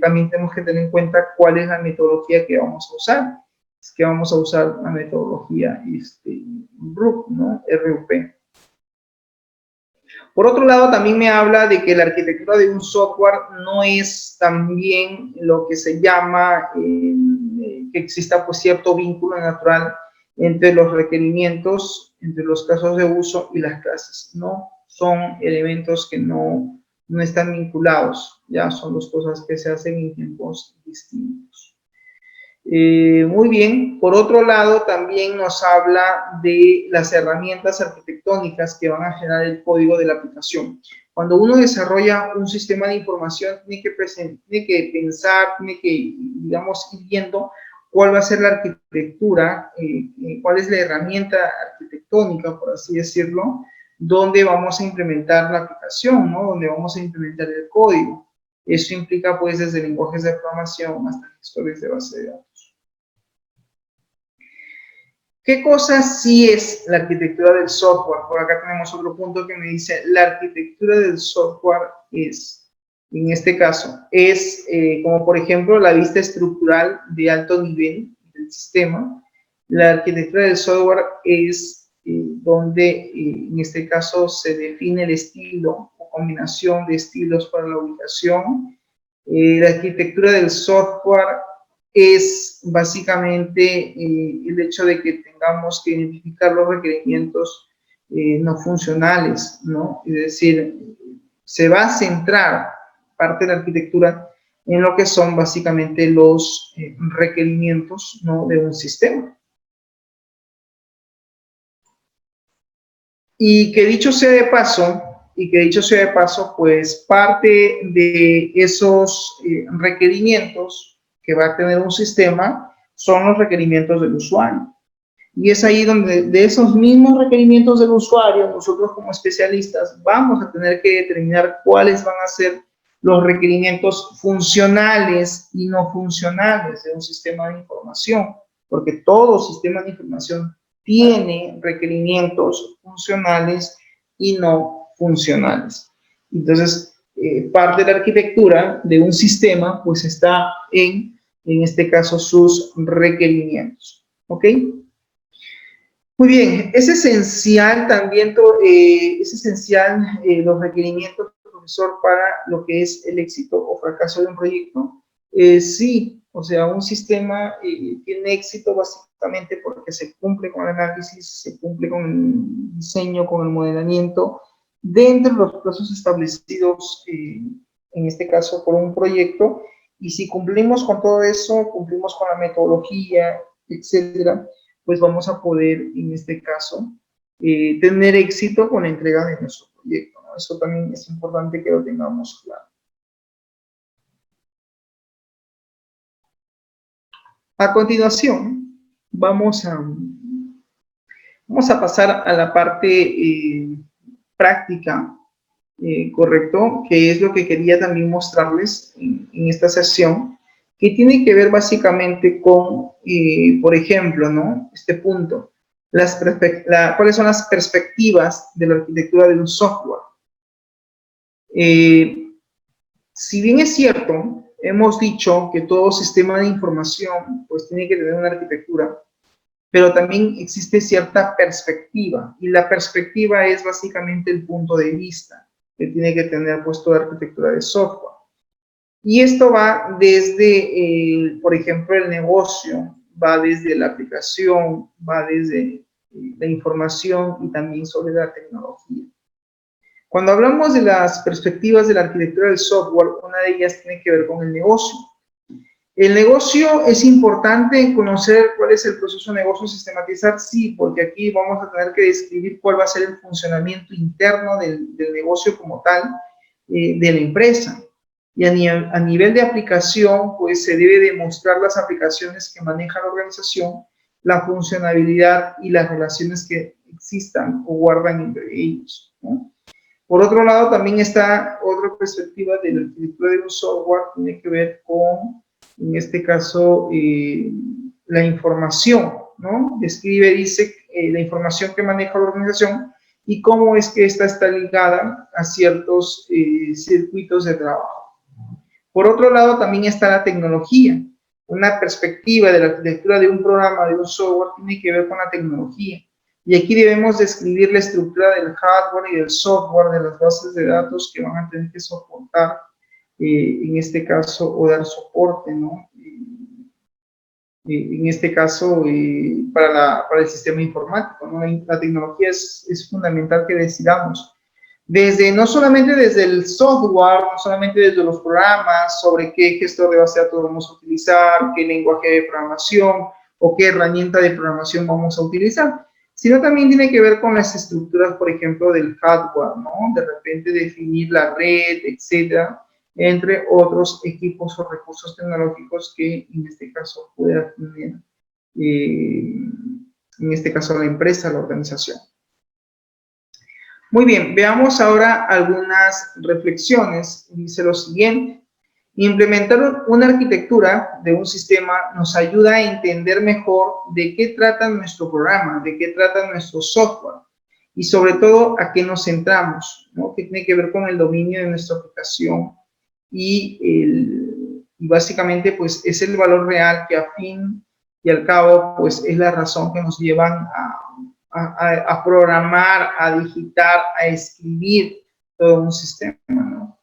también tenemos que tener en cuenta cuál es la metodología que vamos a usar. Es que vamos a usar la metodología RUP, ¿no? RUP. Por otro lado, también me habla de que la arquitectura de un software no es también lo que se llama que exista pues cierto vínculo natural entre los requerimientos, entre los casos de uso y las clases. No son elementos que no están vinculados, ya son dos cosas que se hacen en tiempos distintos. Muy bien, por otro lado también nos habla de las herramientas arquitectónicas que van a generar el código de la aplicación. Cuando uno desarrolla un sistema de información, tiene que pensar, tiene que, digamos, ir viendo cuál va a ser la arquitectura, cuál es la herramienta arquitectónica, por así decirlo, donde vamos a implementar la aplicación, ¿no? Donde vamos a implementar el código. Eso implica, pues, desde lenguajes de programación hasta gestores de base de datos. ¿Qué cosa sí es la arquitectura del software? Por acá tenemos otro punto que me dice, la arquitectura del software es, en este caso, es como por ejemplo la vista estructural de alto nivel del sistema. La arquitectura del software es donde en este caso se define el estilo o combinación de estilos para la ubicación, La arquitectura del software es básicamente el hecho de que tengamos que identificar los requerimientos no funcionales, ¿no? Es decir, se va a centrar parte de la arquitectura en lo que son básicamente los requerimientos, ¿no?, de un sistema. Y que dicho sea de paso, pues parte de esos requerimientos que va a tener un sistema son los requerimientos del usuario. Y es ahí donde de esos mismos requerimientos del usuario, nosotros como especialistas vamos a tener que determinar cuáles van a ser los requerimientos funcionales y no funcionales de un sistema de información, porque todo sistema de información tiene requerimientos funcionales y no funcionales. Entonces, parte de la arquitectura de un sistema pues está en este caso, sus requerimientos. ¿Ok? Muy bien, es esencial también, los requerimientos, profesor, para lo que es el éxito o fracaso de un proyecto. Sí, o sea, un sistema tiene éxito básicamente porque se cumple con el análisis, se cumple con el diseño, con el modelamiento, dentro de los plazos establecidos, en este caso, por un proyecto. Y si cumplimos con todo eso, cumplimos con la metodología, etcétera, pues vamos a poder, en este caso, tener éxito con la entrega de nuestro proyecto, ¿no? Eso también es importante que lo tengamos claro. A continuación, vamos a pasar a la parte práctica, correcto, que es lo que quería también mostrarles en esta sesión, que tiene que ver básicamente con, por ejemplo, ¿no?, este punto, cuáles son las perspectivas de la arquitectura de un software. Si bien es cierto, hemos dicho que todo sistema de información pues tiene que tener una arquitectura, pero también existe cierta perspectiva, y la perspectiva es básicamente el punto de vista que tiene que tener pues toda arquitectura de software. Y esto va desde, por ejemplo, el negocio, va desde la aplicación, va desde la información y también sobre la tecnología. Cuando hablamos de las perspectivas de la arquitectura del software, una de ellas tiene que ver con el negocio. El negocio es importante conocer cuál es el proceso de negocio, sistematizar, sí, porque aquí vamos a tener que describir cuál va a ser el funcionamiento interno del negocio como tal, de la empresa. Y a nivel de aplicación, pues se debe demostrar las aplicaciones que maneja la organización, la funcionalidad y las relaciones que existan o guardan entre ellos, ¿no? Por otro lado, también está otra perspectiva de la arquitectura de un software, tiene que ver con, en este caso, la información, ¿no? Describe, dice, la información que maneja la organización y cómo es que esta está ligada a ciertos circuitos de trabajo. Por otro lado, también está la tecnología. Una perspectiva de la arquitectura de un programa, de un software, tiene que ver con la tecnología. Y aquí debemos describir la estructura del hardware y del software, de las bases de datos que van a tener que soportar, en este caso, o dar soporte, ¿no? En este caso, para el sistema informático, ¿no? La tecnología es fundamental que decidamos. No solamente desde el software, no solamente desde los programas, sobre qué gestor de base de datos vamos a utilizar, qué lenguaje de programación o qué herramienta de programación vamos a utilizar, sino también tiene que ver con las estructuras, por ejemplo, del hardware, ¿no? De repente definir la red, etcétera, entre otros equipos o recursos tecnológicos que en este caso pueda tener, en este caso la empresa, la organización. Muy bien, veamos ahora algunas reflexiones. Dice lo siguiente: implementar una arquitectura de un sistema nos ayuda a entender mejor de qué trata nuestro programa, de qué trata nuestro software y sobre todo a qué nos centramos, ¿no? Que tiene que ver con el dominio de nuestra aplicación y básicamente pues es el valor real que a fin y al cabo pues es la razón que nos llevan a programar, a digitar, a escribir todo un sistema, ¿no?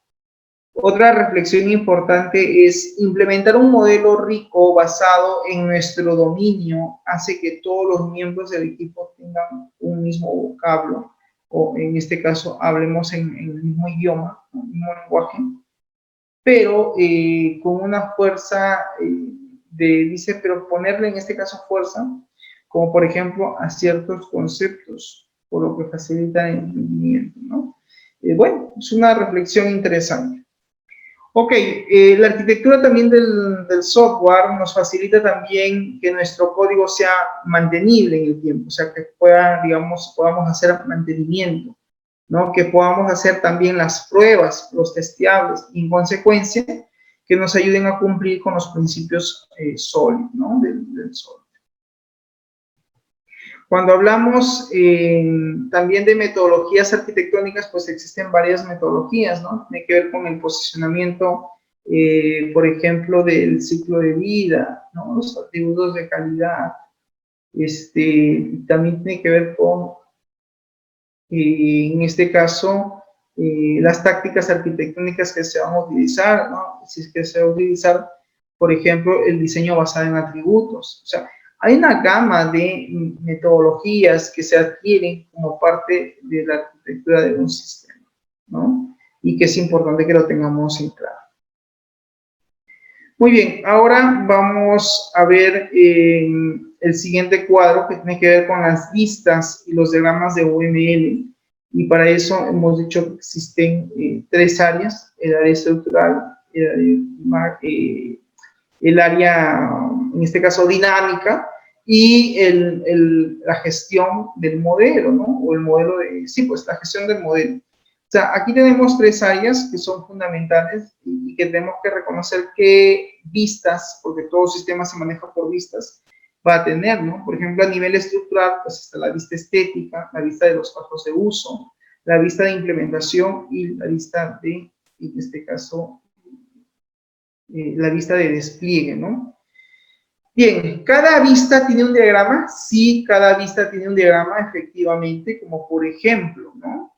Otra reflexión importante es implementar un modelo rico basado en nuestro dominio hace que todos los miembros del equipo tengan un mismo vocablo, o en este caso hablemos en el mismo idioma, el mismo lenguaje, pero con una fuerza pero ponerle en este caso fuerza, como por ejemplo a ciertos conceptos, por lo que facilita el entendimiento, ¿no? Bueno, es una reflexión interesante. Ok, la arquitectura también del software nos facilita también que nuestro código sea mantenible en el tiempo, o sea, que podamos hacer mantenimiento, ¿no? Que podamos hacer también las pruebas, los testeables, y en consecuencia, que nos ayuden a cumplir con los principios SOLID, ¿no? Del SOLID. Cuando hablamos también de metodologías arquitectónicas, pues existen varias metodologías, ¿no? Tiene que ver con el posicionamiento, por ejemplo, del ciclo de vida, ¿no? Los atributos de calidad. También tiene que ver con, en este caso, las tácticas arquitectónicas que se van a utilizar, ¿no? Si es que se va a utilizar, por ejemplo, el diseño basado en atributos. O sea, hay una gama de metodologías que se adquieren como parte de la arquitectura de un sistema, ¿no? Y que es importante que lo tengamos en claro. Muy bien, ahora vamos a ver el siguiente cuadro que tiene que ver con las vistas y los diagramas de UML. Y para eso hemos dicho que existen tres áreas: el área estructural, el área, en este caso, dinámica, y la gestión del modelo, ¿no? O el modelo la gestión del modelo. O sea, aquí tenemos tres áreas que son fundamentales y que tenemos que reconocer qué vistas, porque todo sistema se maneja por vistas, va a tener, ¿no? Por ejemplo, a nivel estructural, pues está la vista estética, la vista de los casos de uso, la vista de implementación y la vista de, en este caso, la vista de despliegue, ¿no? Bien, ¿cada vista tiene un diagrama? Sí, cada vista tiene un diagrama, efectivamente, como por ejemplo, ¿no?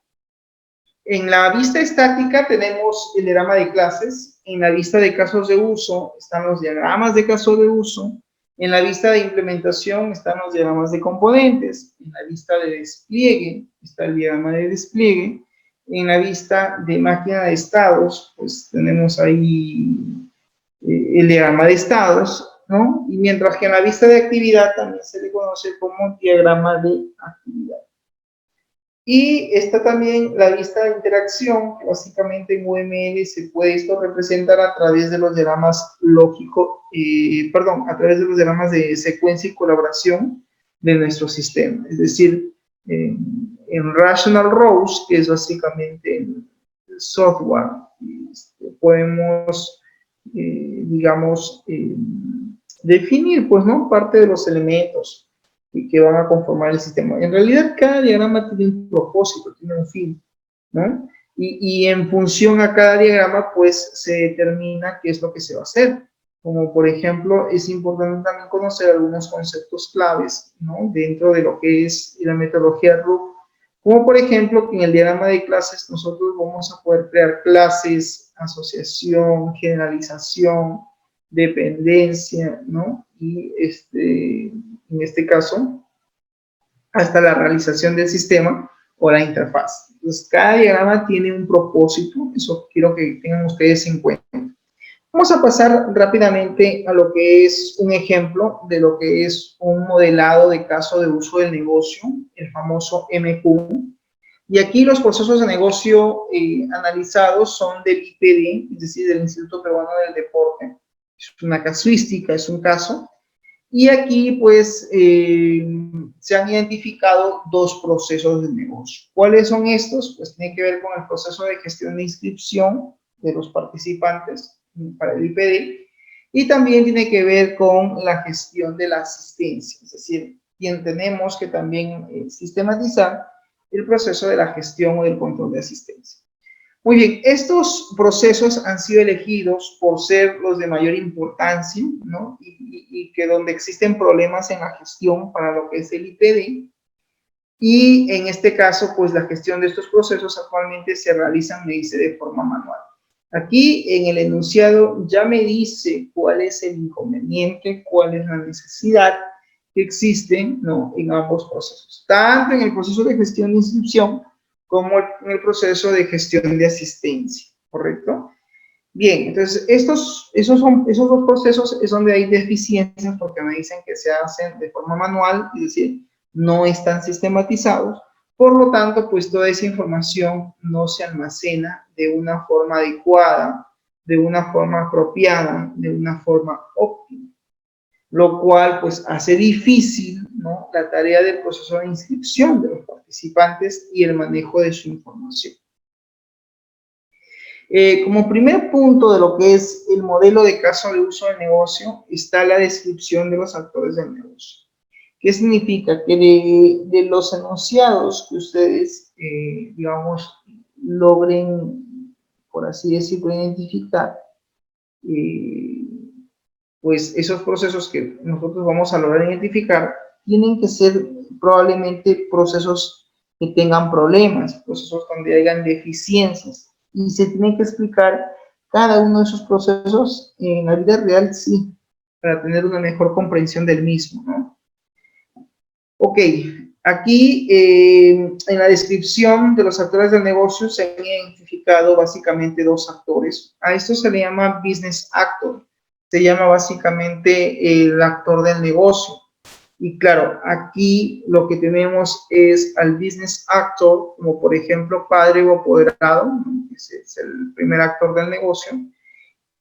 En la vista estática tenemos el diagrama de clases, en la vista de casos de uso están los diagramas de caso de uso, en la vista de implementación están los diagramas de componentes, en la vista de despliegue está el diagrama de despliegue, en la vista de máquina de estados, pues tenemos ahí el diagrama de estados, ¿no? Y mientras que en la vista de actividad también se le conoce como diagrama de actividad. Y está también la vista de interacción, que básicamente en UML se puede esto representar a través de los diagramas a través de los diagramas de secuencia y colaboración de nuestro sistema. Es decir, en Rational Rows, que es básicamente el software, podemos, digamos, definir, pues, ¿no? Parte de los elementos que van a conformar el sistema. En realidad, cada diagrama tiene un propósito, tiene un fin, ¿no? Y en función a cada diagrama, pues, se determina qué es lo que se va a hacer. Como, por ejemplo, es importante también conocer algunos conceptos claves, ¿no? Dentro de lo que es la metodología RUF. Como, por ejemplo, que en el diagrama de clases nosotros vamos a poder crear clases, asociación, generalización, dependencia, ¿no? Y en este caso, hasta la realización del sistema o la interfaz. Entonces, cada diagrama tiene un propósito, eso quiero que tengan ustedes en cuenta. Vamos a pasar rápidamente a lo que es un ejemplo de lo que es un modelado de caso de uso del negocio, el famoso MQ. Y aquí los procesos de negocio analizados son del IPD, es decir, del Instituto Peruano del Deporte. Es una casuística, es un caso. Y aquí, pues, se han identificado dos procesos de negocio. ¿Cuáles son estos? Pues tiene que ver con el proceso de gestión de inscripción de los participantes para el IPD y también tiene que ver con la gestión de la asistencia. Es decir, tenemos que también sistematizar el proceso de la gestión o del control de asistencia. Muy bien, estos procesos han sido elegidos por ser los de mayor importancia, ¿no? Y que donde existen problemas en la gestión para lo que es el IPD. Y en este caso, pues la gestión de estos procesos actualmente se realiza, me dice, de forma manual. Aquí en el enunciado ya me dice cuál es el inconveniente, cuál es la necesidad que existe, ¿no?, en ambos procesos, tanto en el proceso de gestión de inscripción como en el proceso de gestión de asistencia, ¿correcto? Bien, entonces esos dos procesos es donde hay deficiencias porque me dicen que se hacen de forma manual, es decir, no están sistematizados. Por lo tanto, pues toda esa información no se almacena de una forma adecuada, de una forma apropiada, de una forma óptima, lo cual pues hace difícil, ¿no?, la tarea del proceso de inscripción de los participantes y el manejo de su información. Como primer punto de lo que es el modelo de caso de uso del negocio está la descripción de los actores del negocio. ¿Qué significa? Que de los enunciados que ustedes, digamos, logren, por así decirlo, identificar, pues esos procesos que nosotros vamos a lograr identificar tienen que ser probablemente procesos que tengan problemas, procesos donde hayan deficiencias, y se tiene que explicar cada uno de esos procesos en la vida real, sí, para tener una mejor comprensión del mismo, ¿no? Ok, aquí en la descripción de los actores del negocio se han identificado básicamente dos actores. A esto se le llama business actor, se llama básicamente el actor del negocio. Y claro, aquí lo que tenemos es al business actor, como por ejemplo padre o apoderado, ese es el primer actor del negocio,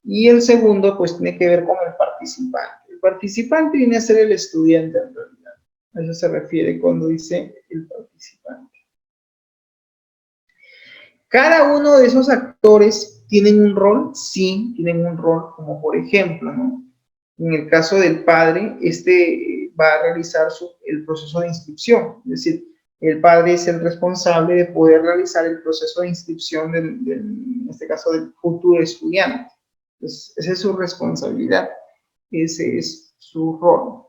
y el segundo pues tiene que ver con el participante. El participante viene a ser el estudiante en realidad, a eso se refiere cuando dice el participante. Cada uno de esos actores tienen un rol, sí, tienen un rol, como por ejemplo, ¿no?, en el caso del padre, va a realizar el proceso de inscripción, es decir, el padre es el responsable de poder realizar el proceso de inscripción en este caso, del futuro estudiante. Entonces, esa es su responsabilidad, ese es su rol.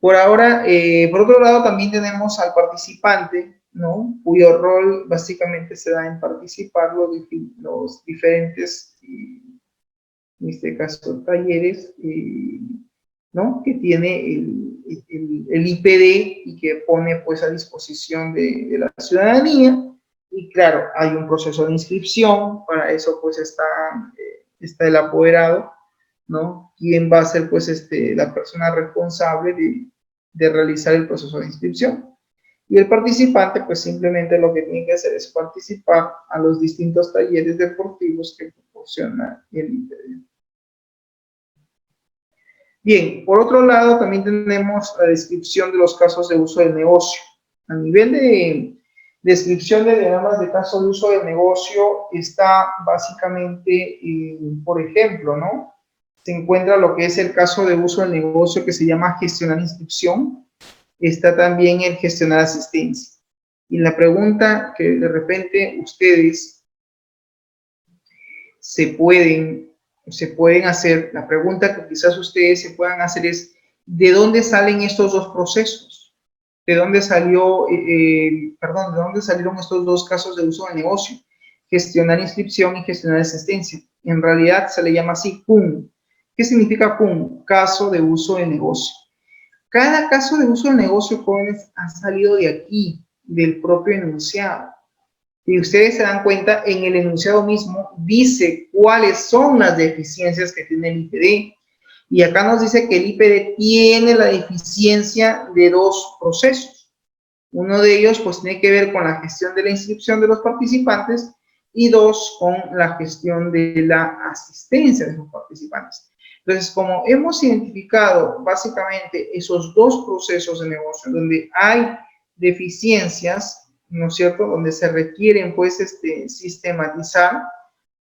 Por ahora, por otro lado, también tenemos al participante, ¿no?, cuyo rol básicamente se da en participar los diferentes, en este caso, talleres, ¿no?, que tiene el IPD y que pone pues a disposición de la ciudadanía. Y claro, hay un proceso de inscripción, para eso pues está el apoderado, ¿no?, quien va a ser pues la persona responsable de realizar el proceso de inscripción. Y el participante pues simplemente lo que tiene que hacer es participar a los distintos talleres deportivos que proporciona el IPD. Bien, por otro lado también tenemos la descripción de los casos de uso del negocio. A nivel de descripción de diagramas de caso de uso del negocio está básicamente, por ejemplo, ¿no?, se encuentra lo que es el caso de uso del negocio que se llama gestionar inscripción. Está también el gestionar asistencia. Y la pregunta que de repente ustedes se pueden hacer, la pregunta que quizás ustedes se puedan hacer es, ¿de dónde salen estos dos procesos? ¿De dónde salieron estos dos casos de uso de negocio? Gestionar inscripción y gestionar asistencia. En realidad se le llama así CUN. ¿Qué significa CUN? Caso de uso de negocio. Cada caso de uso de negocio, jóvenes, ha salido de aquí, del propio enunciado. Y ustedes se dan cuenta, en el enunciado mismo dice cuáles son las deficiencias que tiene el IPD. Y acá nos dice que el IPD tiene la deficiencia de dos procesos. Uno de ellos pues tiene que ver con la gestión de la inscripción de los participantes y dos, con la gestión de la asistencia de los participantes. Entonces, como hemos identificado básicamente esos dos procesos de negocio donde hay deficiencias, ¿no es cierto?, donde se requieren pues sistematizar,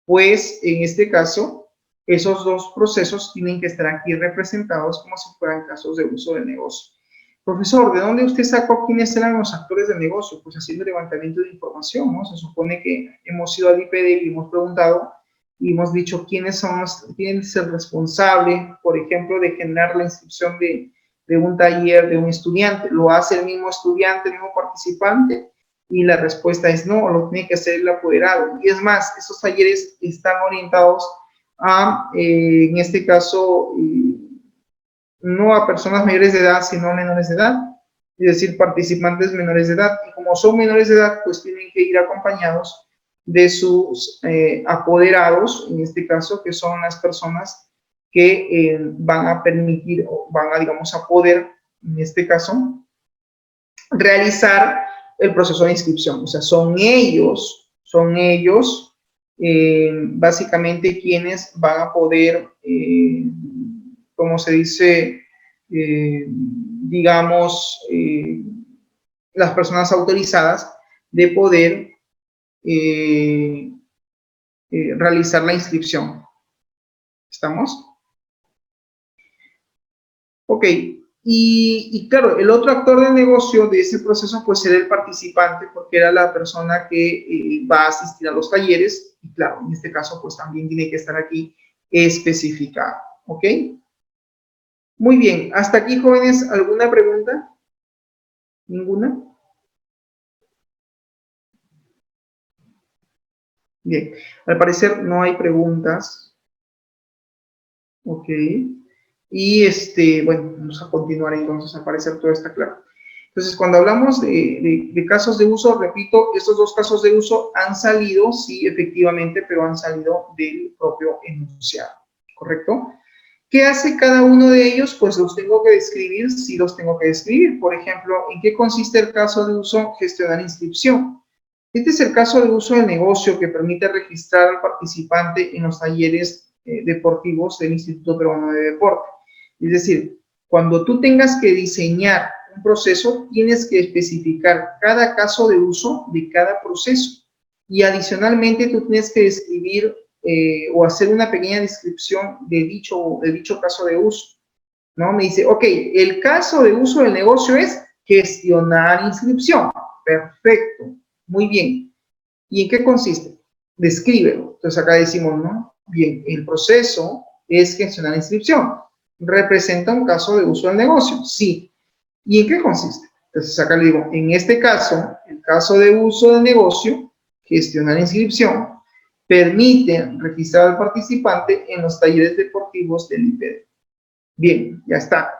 pues en este caso esos dos procesos tienen que estar aquí representados como si fueran casos de uso de negocio. Profesor, ¿de dónde usted sacó quiénes eran los actores del negocio? Pues haciendo levantamiento de información, ¿no? Se supone que hemos ido al IPD y hemos preguntado y hemos dicho quién es el responsable, por ejemplo, de generar la inscripción de un taller de un estudiante. ¿Lo hace el mismo estudiante, el mismo participante? Y la respuesta es no, lo tiene que hacer el apoderado. Y es más, esos talleres están orientados a, en este caso, no a personas mayores de edad, sino a menores de edad, es decir, participantes menores de edad. Y como son menores de edad, pues tienen que ir acompañados de sus apoderados, en este caso, que son las personas que van a permitir o van a, digamos, a poder, en este caso, realizar el proceso de inscripción. O sea, son ellos básicamente quienes van a poder, como se dice, digamos, las personas autorizadas de poder realizar la inscripción. ¿Estamos? Ok. Y claro, el otro actor del negocio de ese proceso pues era el participante, porque era la persona que va a asistir a los talleres, y claro, en este caso pues también tiene que estar aquí especificado, ¿ok? Muy bien, hasta aquí, jóvenes, ¿alguna pregunta? ¿Ninguna? Bien, al parecer no hay preguntas, ¿ok? Y bueno, vamos a continuar entonces, al parecer todo está claro. Entonces, cuando hablamos de casos de uso, repito, estos dos casos de uso han salido, sí, efectivamente, pero han salido del propio enunciado, ¿correcto? ¿Qué hace cada uno de ellos? Pues los tengo que describir, sí los tengo que describir. Por ejemplo, ¿en qué consiste el caso de uso? Gestionar inscripción. Este es el caso de uso del negocio que permite registrar al participante en los talleres deportivos del Instituto Peruano de Deporte. Es decir, cuando tú tengas que diseñar un proceso, tienes que especificar cada caso de uso de cada proceso. Y adicionalmente, tú tienes que describir o hacer una pequeña descripción de dicho caso de uso, ¿no? Me dice, ok, el caso de uso del negocio es gestionar inscripción. Perfecto, muy bien. ¿Y en qué consiste? Descríbelo. Entonces acá decimos, ¿no? Bien, el proceso es gestionar inscripción. ¿Representa un caso de uso del negocio? Sí. ¿Y en qué consiste? Entonces acá le digo, en este caso, el caso de uso del negocio, gestionar inscripción, permite registrar al participante en los talleres deportivos del IPD. Bien, ya está.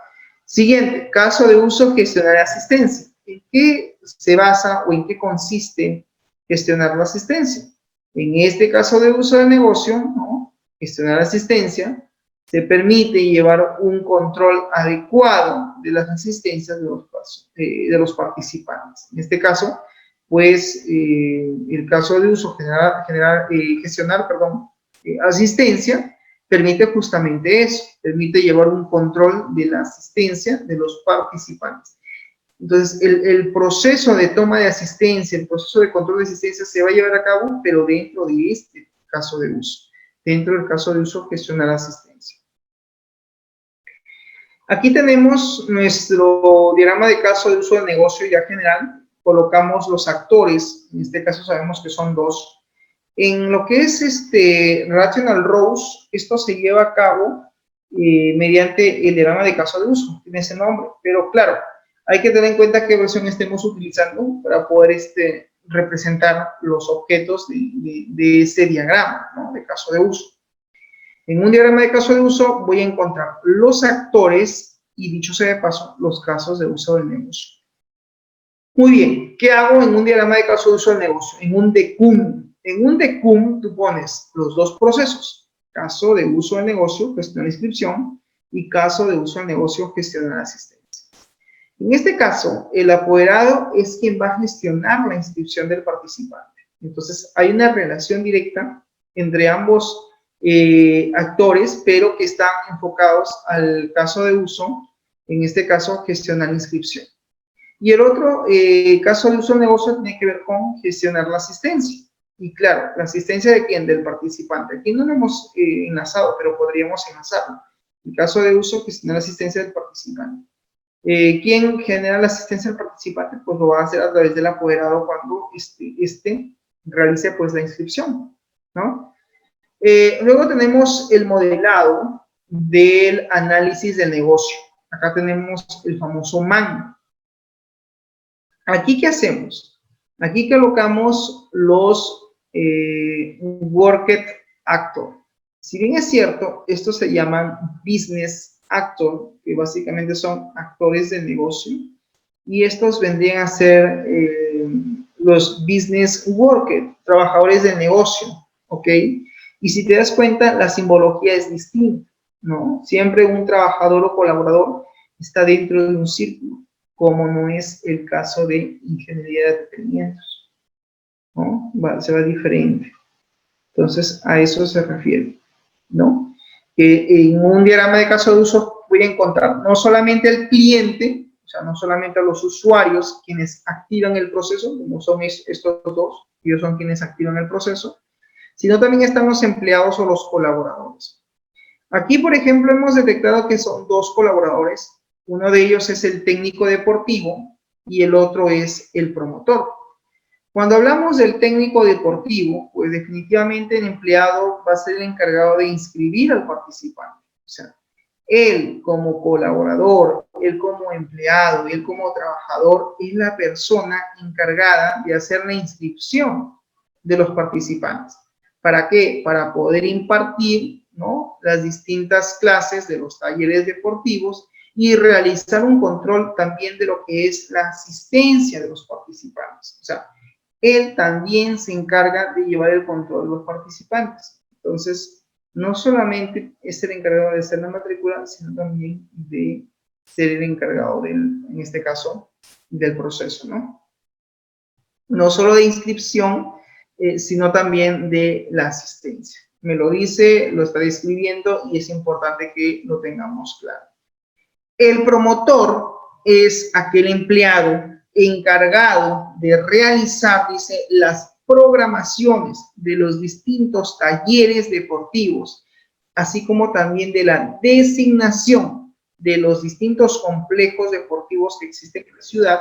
Siguiente, caso de uso, gestionar asistencia. ¿En qué se basa o en qué consiste gestionar la asistencia? En este caso de uso de negocio, ¿no? Gestionar asistencia, se permite llevar un control adecuado de las asistencias de los participantes. En este caso, pues, el caso de uso, gestionar asistencia, permite justamente eso, permite llevar un control de la asistencia de los participantes. Entonces, el proceso de toma de asistencia, el proceso de control de asistencia se va a llevar a cabo, pero dentro de este caso de uso, dentro del caso de uso, gestionar asistencia. Aquí tenemos nuestro diagrama de caso de uso del negocio ya general. Colocamos los actores, en este caso sabemos que son dos. En lo que es Rational Rows, esto se lleva a cabo mediante el diagrama de caso de uso, tiene ese nombre, pero claro, hay que tener en cuenta qué versión estemos utilizando para poder representar los objetos de ese diagrama, ¿no? De caso de uso. En un diagrama de caso de uso voy a encontrar los actores y, dicho sea de paso, los casos de uso del negocio. Muy bien, ¿qué hago en un diagrama de caso de uso del negocio? En un DECUM. En un DECUM tú pones los dos procesos, caso de uso del negocio, gestión de inscripción, y caso de uso del negocio, gestión de asistencia. En este caso, el apoderado es quien va a gestionar la inscripción del participante. Entonces, hay una relación directa entre ambos actores, pero que están enfocados al caso de uso, en este caso, gestionar la inscripción. Y el otro caso de uso del negocio tiene que ver con gestionar la asistencia. Y claro, ¿la asistencia de quién? Del participante. Aquí no lo hemos enlazado, pero podríamos enlazarlo. El caso de uso, gestionar la asistencia del participante. ¿Quién genera la asistencia del participante? Pues lo va a hacer a través del apoderado cuando realice pues la inscripción, ¿no? Luego tenemos el modelado del análisis del negocio. Acá tenemos el famoso MAN. Aquí, ¿qué hacemos? Aquí colocamos los worked actor. Si bien es cierto, estos se llaman business actor, que básicamente son actores del negocio, y estos vendrían a ser los business workers, trabajadores del negocio, ¿ok? Y si te das cuenta, la simbología es distinta, ¿no? Siempre un trabajador o colaborador está dentro de un círculo, como no es el caso de ingeniería de entretenimientos, ¿no? Se va diferente. Entonces, a eso se refiere, ¿no? En un diagrama de caso de uso voy a encontrar no solamente el cliente, o sea, no solamente a los usuarios quienes activan el proceso, como son estos dos, ellos son quienes activan el proceso, sino también están los empleados o los colaboradores. Aquí, por ejemplo, hemos detectado que son dos colaboradores. Uno de ellos es el técnico deportivo y el otro es el promotor. Cuando hablamos del técnico deportivo, pues definitivamente el empleado va a ser el encargado de inscribir al participante. O sea, él como colaborador, él como empleado, él como trabajador, es la persona encargada de hacer la inscripción de los participantes. ¿Para qué? Para poder impartir, ¿no?, las distintas clases de los talleres deportivos y realizar un control también de lo que es la asistencia de los participantes. O sea, él también se encarga de llevar el control de los participantes. Entonces, no solamente es el encargado de hacer la matrícula, sino también de ser el encargado en este caso, del proceso, ¿no? No solo de inscripción, sino también de la asistencia. Me lo dice, lo está describiendo y es importante que lo tengamos claro. El promotor es aquel empleado encargado de realizar, dice, las programaciones de los distintos talleres deportivos, así como también de la designación de los distintos complejos deportivos que existen en la ciudad.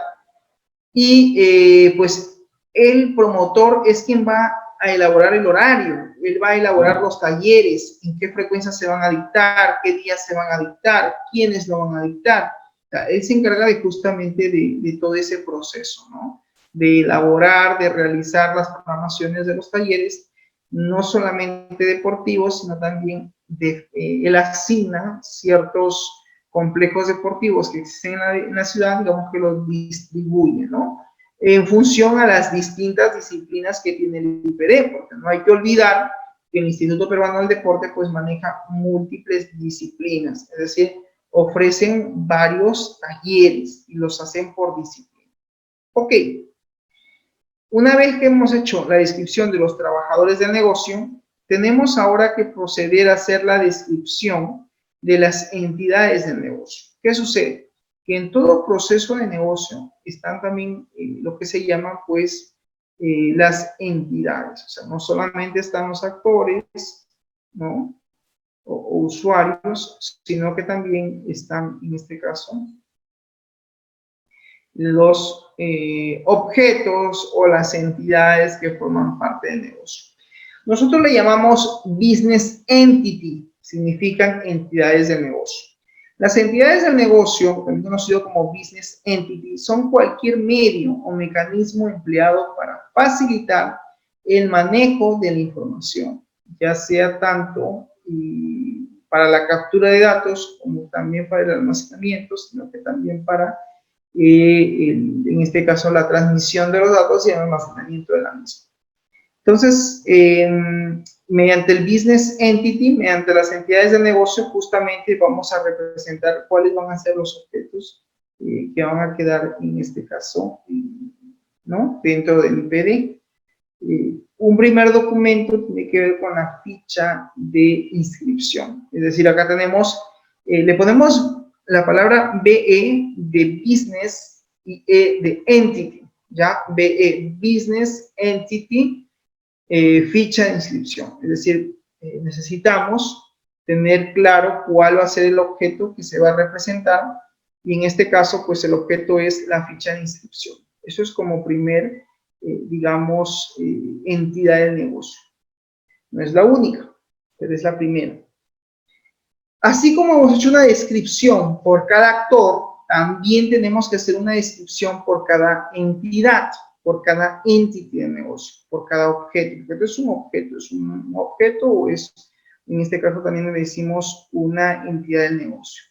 Y pues el promotor es quien va a elaborar el horario, él va a elaborar los talleres, en qué frecuencia se van a dictar, qué días se van a dictar, quiénes lo van a dictar. O sea, él se encarga justamente de todo ese proceso, ¿no? De elaborar, de realizar las programaciones de los talleres, no solamente deportivos, sino también él asigna ciertos complejos deportivos que existen en la ciudad, digamos que los distribuye, ¿no? En función a las distintas disciplinas que tiene el IPD, porque no hay que olvidar que el Instituto Peruano del Deporte pues maneja múltiples disciplinas, es decir, ofrecen varios talleres y los hacen por disciplina. Ok, una vez que hemos hecho la descripción de los trabajadores del negocio, tenemos ahora que proceder a hacer la descripción de las entidades del negocio. ¿Qué sucede? Que en todo proceso de negocio están también lo que se llaman pues las entidades. O sea, no solamente están los actores, ¿no?, o usuarios, sino que también están, en este caso, los objetos o las entidades que forman parte del negocio. Nosotros le llamamos business entity, significan entidades del negocio. Las entidades del negocio, también conocido como business entity, son cualquier medio o mecanismo empleado para facilitar el manejo de la información, ya sea tanto para la captura de datos como también para el almacenamiento, sino que también para en este caso la transmisión de los datos y el almacenamiento de la misma. Entonces, mediante el business entity, mediante las entidades de negocio, justamente vamos a representar cuáles van a ser los objetos que van a quedar en este caso, ¿no?, dentro del IPD. Un primer documento tiene que ver con la ficha de inscripción, es decir, acá tenemos, le ponemos la palabra BE de business y E de entity, ¿ya? BE, business entity, ficha de inscripción. Es decir, necesitamos tener claro cuál va a ser el objeto que se va a representar y en este caso, pues el objeto es la ficha de inscripción. Eso es como primer, digamos, entidad del negocio. No es la única, pero es la primera. Así como hemos hecho una descripción por cada actor, también tenemos que hacer una descripción por cada entidad. por cada entity de negocio, por cada objeto. Porque es un objeto o es, en este caso también le decimos una entidad del negocio.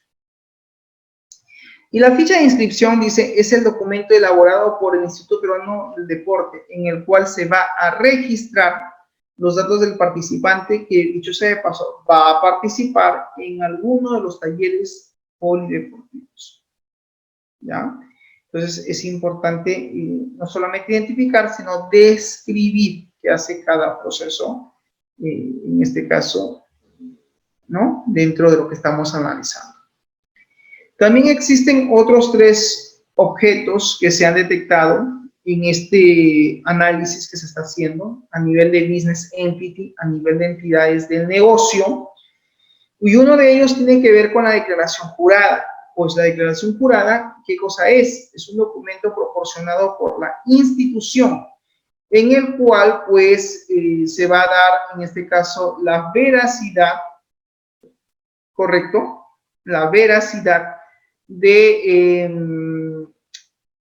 Y la ficha de inscripción, dice, es el documento elaborado por el Instituto Peruano del Deporte, en el cual se va a registrar los datos del participante que, dicho sea de paso, va a participar en alguno de los talleres polideportivos. ¿Ya? Entonces, es importante no solamente identificar, sino describir qué hace cada proceso, en este caso, ¿no? Dentro de lo que estamos analizando. También existen otros 3 objetos que se han detectado en este análisis que se está haciendo a nivel de business entity, a nivel de entidades del negocio, y uno de ellos tiene que ver con la declaración jurada. Pues la declaración jurada, ¿qué cosa es? Es un documento proporcionado por la institución, en el cual pues se va a dar, en este caso, la veracidad, ¿correcto? La veracidad de,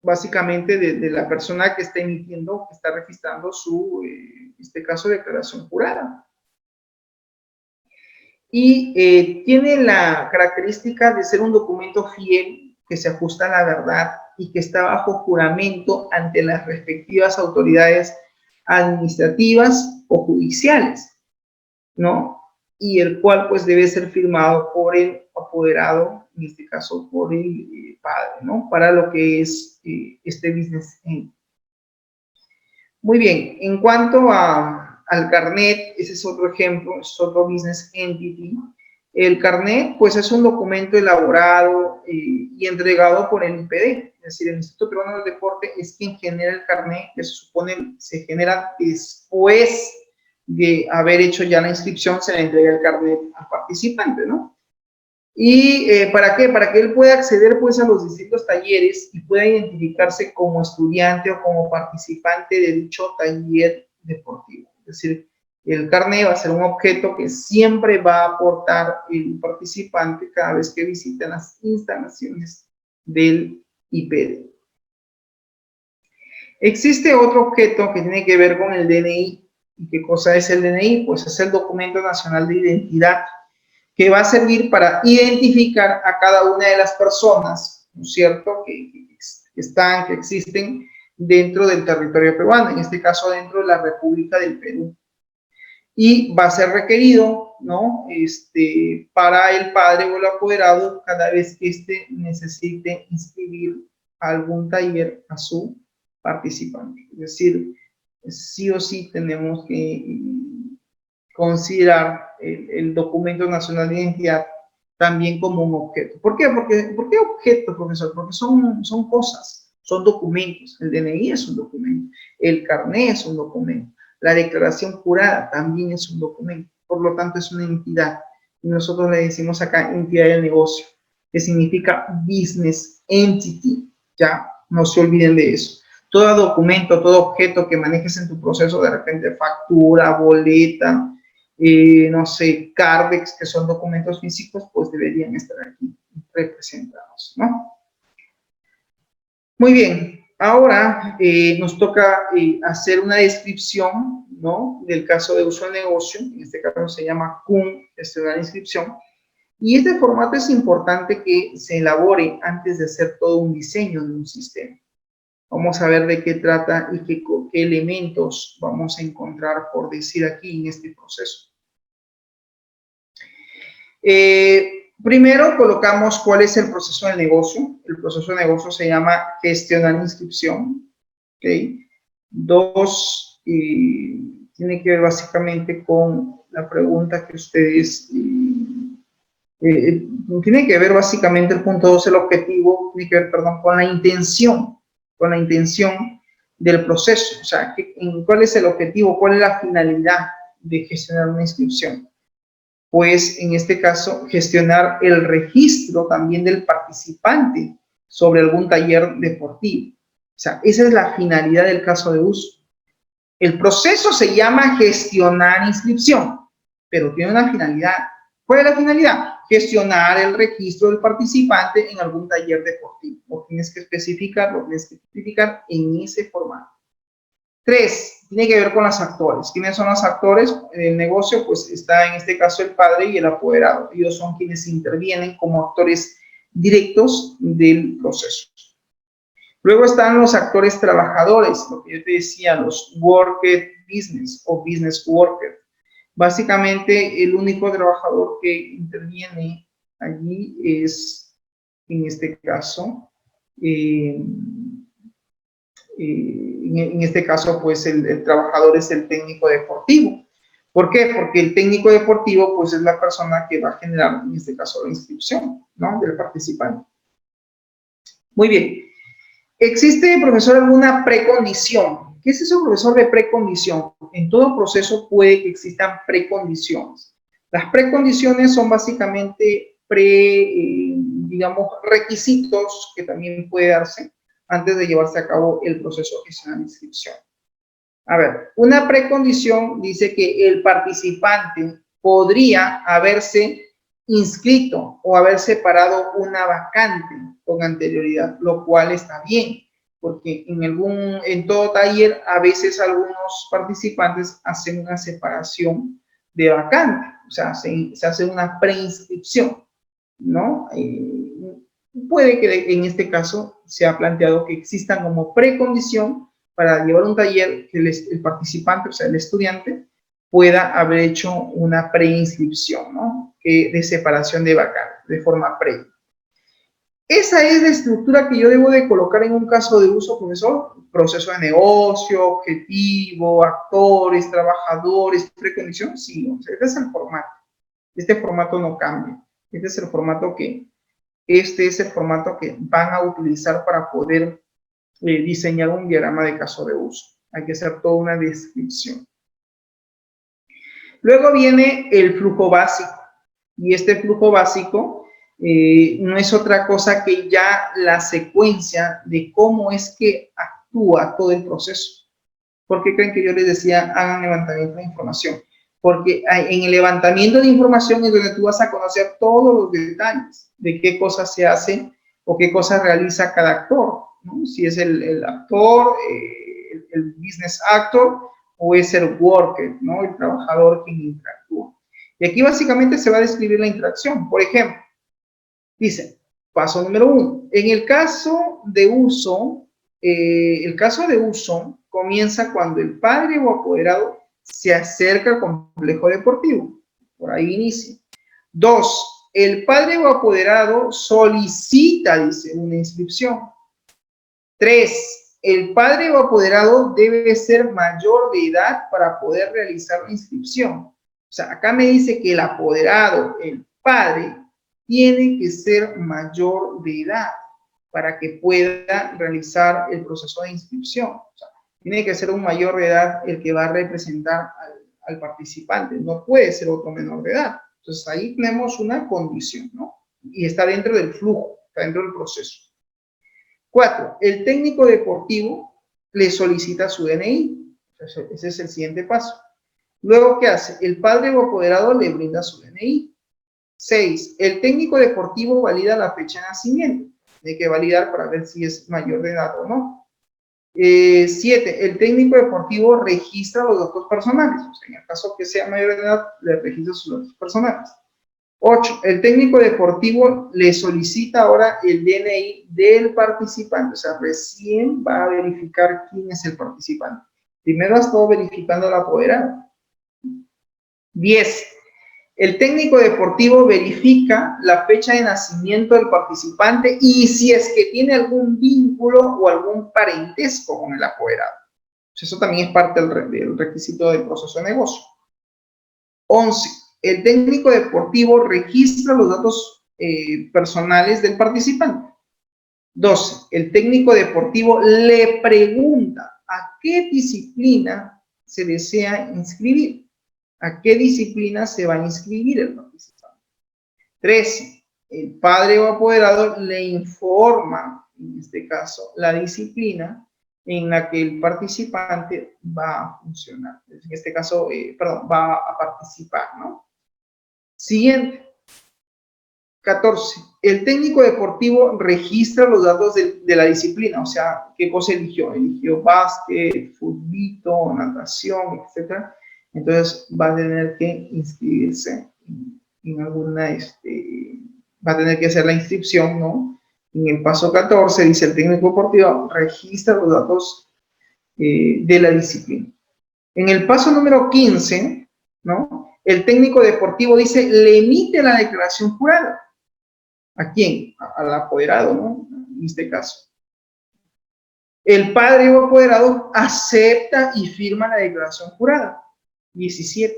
básicamente, de la persona que está emitiendo, que está registrando su, en este caso, declaración jurada. Y tiene la característica de ser un documento fiel, que se ajusta a la verdad y que está bajo juramento ante las respectivas autoridades administrativas o judiciales, ¿no? Y el cual pues debe ser firmado por el apoderado, en este caso por el padre, ¿no? Para lo que es este business entity. Muy bien, en cuanto al carnet, ese es otro ejemplo, es otro business entity. El carnet, pues es un documento elaborado y entregado por el IPD, es decir, el Instituto Peruano del Deporte es quien genera el carnet, que se supone se genera después de haber hecho ya la inscripción, se le entrega el carnet al participante, ¿no? ¿Y para qué? Para que él pueda acceder pues a los distintos talleres y pueda identificarse como estudiante o como participante de dicho taller deportivo. Es decir, el carnet va a ser un objeto que siempre va a aportar el participante cada vez que visita las instalaciones del IPD. Existe otro objeto que tiene que ver con el DNI. ¿Y qué cosa es el DNI? Pues es el Documento Nacional de Identidad, que va a servir para identificar a cada una de las personas, ¿no es cierto?, que existen dentro del territorio peruano, en este caso dentro de la República del Perú. Y va a ser requerido, ¿no?, para el padre o el apoderado cada vez que éste necesite inscribir algún taller a su participante. Es decir, sí o sí tenemos que considerar el documento nacional de identidad también como un objeto. ¿Por qué? ¿Por qué objeto, profesor? Porque son cosas, son documentos. El DNI es un documento, el carnet es un documento, la declaración jurada también es un documento, por lo tanto es una entidad. Y nosotros le decimos acá entidad del negocio, que significa business entity, ya, no se olviden de eso. Todo documento, todo objeto que manejes en tu proceso, de repente factura, boleta, no sé, CARDEX, que son documentos físicos, pues deberían estar aquí representados, ¿no? Muy bien, ahora nos toca hacer una descripción, ¿no?, del caso de uso de negocio. En este caso se llama CUN, gestionar inscripción. Y este formato es importante que se elabore antes de hacer todo un diseño de un sistema. Vamos a ver de qué trata y qué elementos vamos a encontrar, por decir aquí, en este proceso. Primero colocamos cuál es el proceso de negocio. El proceso de negocio se llama gestionar inscripción. ¿Okay? 2, tiene que ver básicamente con la pregunta que ustedes... tiene que ver básicamente el punto 2, el objetivo, tiene que ver, perdón, con la intención del proceso. O sea, ¿cuál es el objetivo? ¿Cuál es la finalidad de gestionar una inscripción? Pues en este caso gestionar el registro también del participante sobre algún taller deportivo. O sea, esa es la finalidad del caso de uso. El proceso se llama gestionar inscripción, pero tiene una finalidad. ¿Cuál es la finalidad? Gestionar el registro del participante en algún taller deportivo. Lo tienes que especificar, lo tienes que especificar en ese formato. 3, tiene que ver con los actores. ¿Quiénes son los actores del negocio? Pues está en este caso el padre y el apoderado. Ellos son quienes intervienen como actores directos del proceso. Luego están los actores trabajadores, lo que yo te decía, los worker business o business worker. Básicamente, el único trabajador que interviene allí es, en este caso, en este caso, pues el trabajador es el técnico deportivo. ¿Por qué? Porque el técnico deportivo, pues es la persona que va a generar, en este caso, la inscripción, ¿no? Del participante. Muy bien. ¿Existe, profesor, alguna precondición? ¿Qué es eso, profesor, de precondición? En todo proceso puede que existan precondiciones. Las precondiciones son básicamente digamos, requisitos que también puede darse antes de llevarse a cabo el proceso que es la inscripción. A ver, una precondición dice que el participante podría haberse inscrito o haber separado una vacante con anterioridad, lo cual está bien, porque en todo taller a veces algunos participantes hacen una separación de vacante, o sea, se hace una preinscripción, ¿no? Puede que en este caso se ha planteado que existan como precondición para llevar un taller que el participante, o sea, el estudiante, pueda haber hecho una preinscripción, ¿no? De separación de vacantes, de forma previa. Esa es la estructura que yo debo de colocar en un caso de uso, profesor. Proceso de negocio, objetivo, actores, trabajadores, precondición. Sí, o sea, este es el formato. Este formato no cambia. Este es el formato que van a utilizar para poder diseñar un diagrama de caso de uso. Hay que hacer toda una descripción. Luego viene el flujo básico. Y este flujo básico no es otra cosa que ya la secuencia de cómo es que actúa todo el proceso. ¿Por qué creen que yo les decía hagan levantamiento de información? Porque en el levantamiento de información es donde tú vas a conocer todos los detalles de qué cosas se hacen o qué cosas realiza cada actor, ¿no? Si es el actor, el business actor, o es el worker, ¿no? El trabajador quien interactúa. Y aquí básicamente se va a describir la interacción. Por ejemplo, dice, paso número 1. En el caso de uso, comienza cuando el padre o apoderado se acerca al complejo deportivo. Por ahí inicia. 2. El padre o apoderado solicita, dice, una inscripción. 3. El padre o apoderado debe ser mayor de edad para poder realizar la inscripción. O sea, acá me dice que el apoderado, el padre, tiene que ser mayor de edad para que pueda realizar el proceso de inscripción. O sea, tiene que ser un mayor de edad el que va a representar al participante. No puede ser otro menor de edad. Entonces, ahí tenemos una condición, ¿no? Y está dentro del flujo, está dentro del proceso. 4. El técnico deportivo le solicita su DNI. Ese es el siguiente paso. Luego, ¿qué hace? El padre o apoderado le brinda su DNI. 6. El técnico deportivo valida la fecha de nacimiento. Hay que validar para ver si es mayor de edad o no. 7. El técnico deportivo registra los datos personales. O sea, en el caso que sea mayor de edad, le registra sus datos personales. 8. El técnico deportivo le solicita ahora el DNI del participante. O sea, recién va a verificar quién es el participante. Primero ha estado verificando al apoderado. 10. El técnico deportivo verifica la fecha de nacimiento del participante y si es que tiene algún vínculo o algún parentesco con el apoderado. Eso también es parte del requisito del proceso de negocio. 11. El técnico deportivo registra los datos personales del participante. 12. El técnico deportivo le pregunta a qué disciplina se desea inscribir. ¿A qué disciplina se va a inscribir el participante? 13. El padre o apoderado le informa, en este caso, la disciplina en la que el participante va a funcionar. En este caso, va a participar, ¿no? Siguiente. 14. el técnico deportivo registra los datos de la disciplina, o sea, qué cosa eligió. Eligió básquet, fútbol, natación, etc. Entonces va a tener que inscribirse en alguna, va a tener que hacer la inscripción, ¿no? En el paso 14 dice el técnico deportivo registra los datos de la disciplina. En el paso número 15, ¿no? El técnico deportivo dice, le emite la declaración jurada. ¿A quién? Al apoderado, ¿no? En este caso. El padre o apoderado acepta y firma la declaración jurada. 17.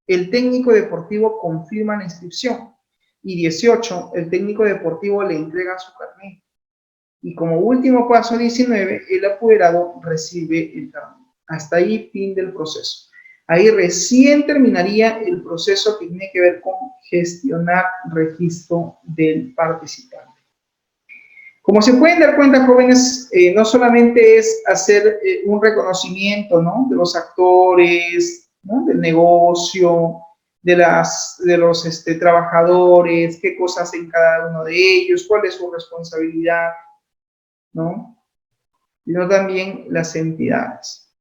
El técnico deportivo confirma la inscripción. Y 18. El técnico deportivo le entrega su carnet. Y como último paso, 19, el apoderado recibe el carnet. Hasta ahí, fin del proceso. Ahí recién terminaría el proceso que tiene que ver con gestionar registro del participante. Como se pueden dar cuenta, jóvenes, no solamente es hacer un reconocimiento, ¿no?, de los actores, ¿no?, del negocio, de los trabajadores, qué cosas hacen cada uno de ellos, cuál es su responsabilidad, ¿no?, sino también las entidades,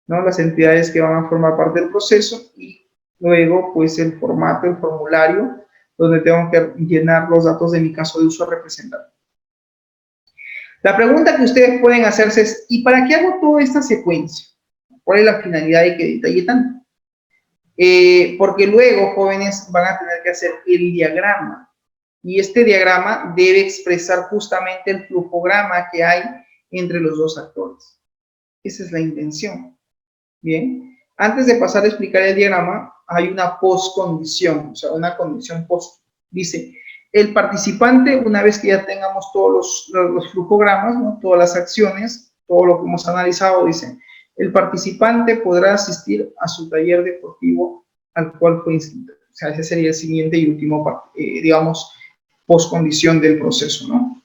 ¿no?, las entidades que van a formar parte del proceso y luego, pues, el formato, el formulario, donde tengo que llenar los datos de mi caso de uso representante. La pregunta que ustedes pueden hacerse es, ¿y para qué hago toda esta secuencia? ¿Cuál es la finalidad de que detalle tanto? Porque luego, jóvenes, van a tener que hacer el diagrama. Y este diagrama debe expresar justamente el flujograma que hay entre los dos actores. Esa es la intención. Bien. Antes de pasar a explicar el diagrama, hay una postcondición, o sea, una condición post. Dice, el participante, una vez que ya tengamos todos los flujogramas, ¿no?, todas las acciones, todo lo que hemos analizado, dice, el participante podrá asistir a su taller deportivo al cual fue inscrito. O sea, ese sería el siguiente y último, digamos, postcondición del proceso, ¿no?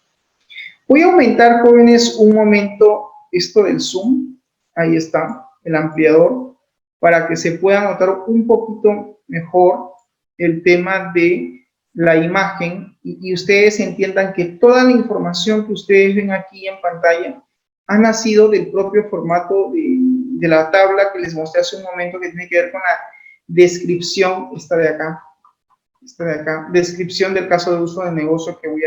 Voy a aumentar, jóvenes, un momento esto del Zoom. Ahí está, el ampliador, para que se pueda notar un poquito mejor el tema de la imagen y ustedes entiendan que toda la información que ustedes ven aquí en pantalla ha nacido del propio formato de la tabla que les mostré hace un momento, que tiene que ver con la descripción, esta de acá, descripción del caso de uso de negocio que voy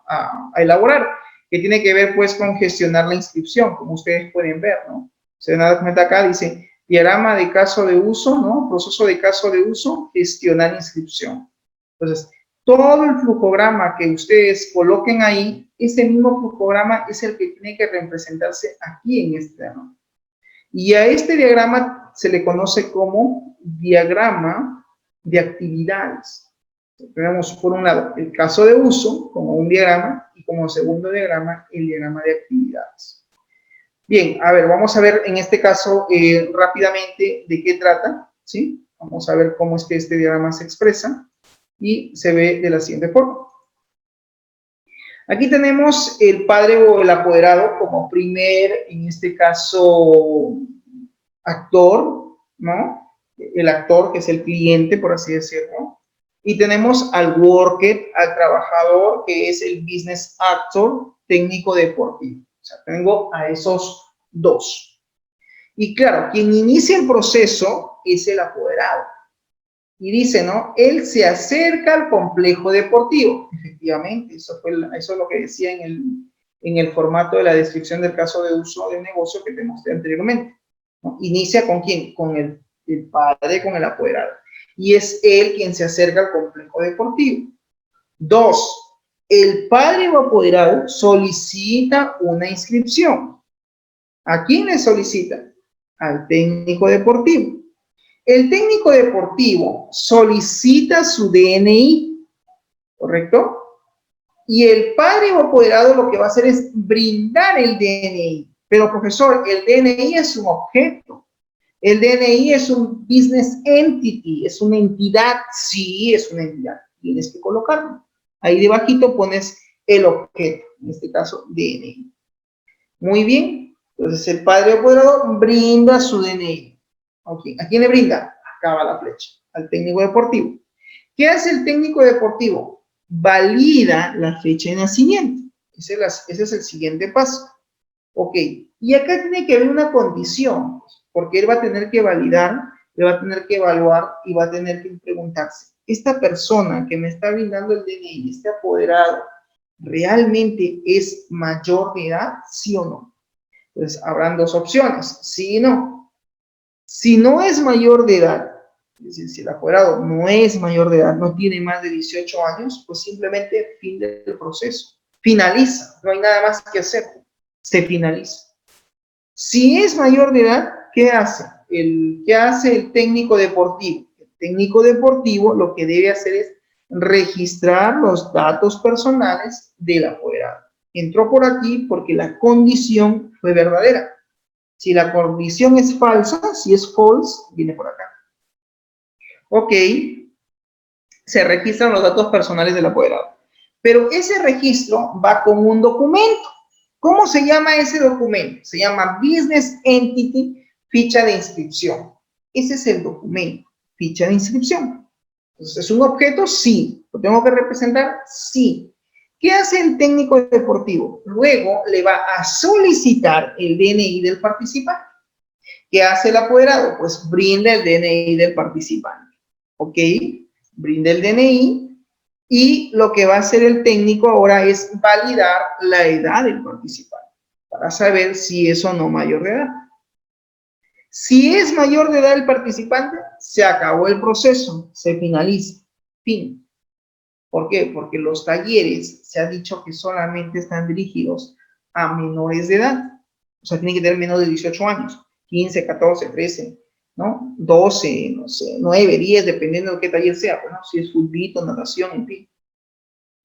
a elaborar, que tiene que ver, pues, con gestionar la inscripción, como ustedes pueden ver, ¿no? Se dan cuenta acá, dice, diagrama de caso de uso, ¿no? Proceso de caso de uso, gestionar inscripción. Entonces, todo el flujograma que ustedes coloquen ahí, ese mismo flujograma es el que tiene que representarse aquí en este diagrama. Y a este diagrama se le conoce como diagrama de actividades. Tenemos por un lado el caso de uso como un diagrama y como segundo diagrama el diagrama de actividades. Bien, a ver, vamos a ver en este caso rápidamente de qué trata, ¿sí? Vamos a ver cómo es que este diagrama se expresa y se ve de la siguiente forma. Aquí tenemos el padre o el apoderado como primer, en este caso, actor, ¿no? El actor, que es el cliente, por así decirlo. Y tenemos al worker, al trabajador, que es el business actor, técnico deportivo. O sea, tengo a esos dos. Y claro, quien inicia el proceso es el apoderado. Y dice, ¿no? Él se acerca al complejo deportivo. Efectivamente, eso es lo que decía en el formato de la descripción del caso de uso de negocio que te mostré anteriormente, ¿no? Inicia con quién, con el padre, con el apoderado. Y es él quien se acerca al complejo deportivo. 2. El padre o apoderado solicita una inscripción. ¿A quién le solicita? Al técnico deportivo. El técnico deportivo solicita su DNI, ¿correcto? Y el padre o apoderado lo que va a hacer es brindar el DNI. Pero, profesor, el DNI es un objeto. El DNI es un business entity, es una entidad. Sí, es una entidad. Tienes que colocarlo. Ahí debajito pones el objeto, en este caso DNI. Muy bien. Entonces el padre o apoderado brinda su DNI. Okay. ¿A quién le brinda? Acá va la flecha. Al técnico deportivo. ¿Qué hace el técnico deportivo? valida la fecha de nacimiento. Ese es el siguiente paso. Ok, y acá tiene que haber una condición, porque él va a tener que validar, le va a tener que evaluar y va a tener que preguntarse, ¿esta persona que me está brindando el DNI, este apoderado, realmente es mayor de edad, sí o no? Entonces, habrán dos opciones, sí y no. Si no es mayor de edad, es decir, si el apoderado no es mayor de edad, no tiene más de 18 años, pues simplemente fin del proceso. Finaliza, no hay nada más que hacer, se finaliza. Si es mayor de edad, ¿qué hace? ¿Qué hace el técnico deportivo? El técnico deportivo lo que debe hacer es registrar los datos personales del apoderado. Entró por aquí porque la condición fue verdadera. Si la condición es falsa, si es false, viene por acá. Ok, se registran los datos personales del apoderado. Pero ese registro va con un documento. ¿Cómo se llama ese documento? Se llama Business Entity Ficha de Inscripción. Ese es el documento, ficha de inscripción. Entonces, ¿es un objeto? Sí. ¿Lo tengo que representar? Sí. ¿Qué hace el técnico deportivo? Luego le va a solicitar el DNI del participante. ¿Qué hace el apoderado? Pues brinda el DNI del participante. ¿Ok? Brinda el DNI y lo que va a hacer el técnico ahora es validar la edad del participante para saber si es o no mayor de edad. Si es mayor de edad el participante, se acabó el proceso, se finaliza. Fin. ¿Por qué? Porque los talleres se ha dicho que solamente están dirigidos a menores de edad. O sea, tienen que tener menos de 18 años, 15, 14, 13, ¿no? 12, no sé, 9, 10, dependiendo de qué taller sea, bueno, si es fútbol, natación, en fin.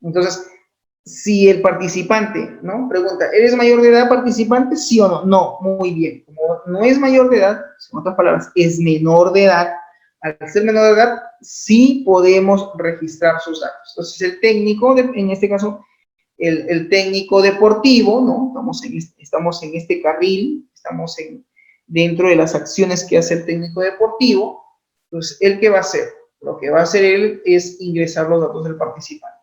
Entonces, si el participante, ¿no? Pregunta, ¿eres mayor de edad participante? ¿Sí o no? No, muy bien. Como no es mayor de edad, en otras palabras, es menor de edad, al ser menor de edad, sí podemos registrar sus datos. Entonces, el técnico, en este caso, el técnico deportivo, ¿no? Estamos en este carril, estamos dentro de las acciones que hace el técnico deportivo. Entonces, ¿él qué va a hacer? Lo que va a hacer él es ingresar los datos del participante.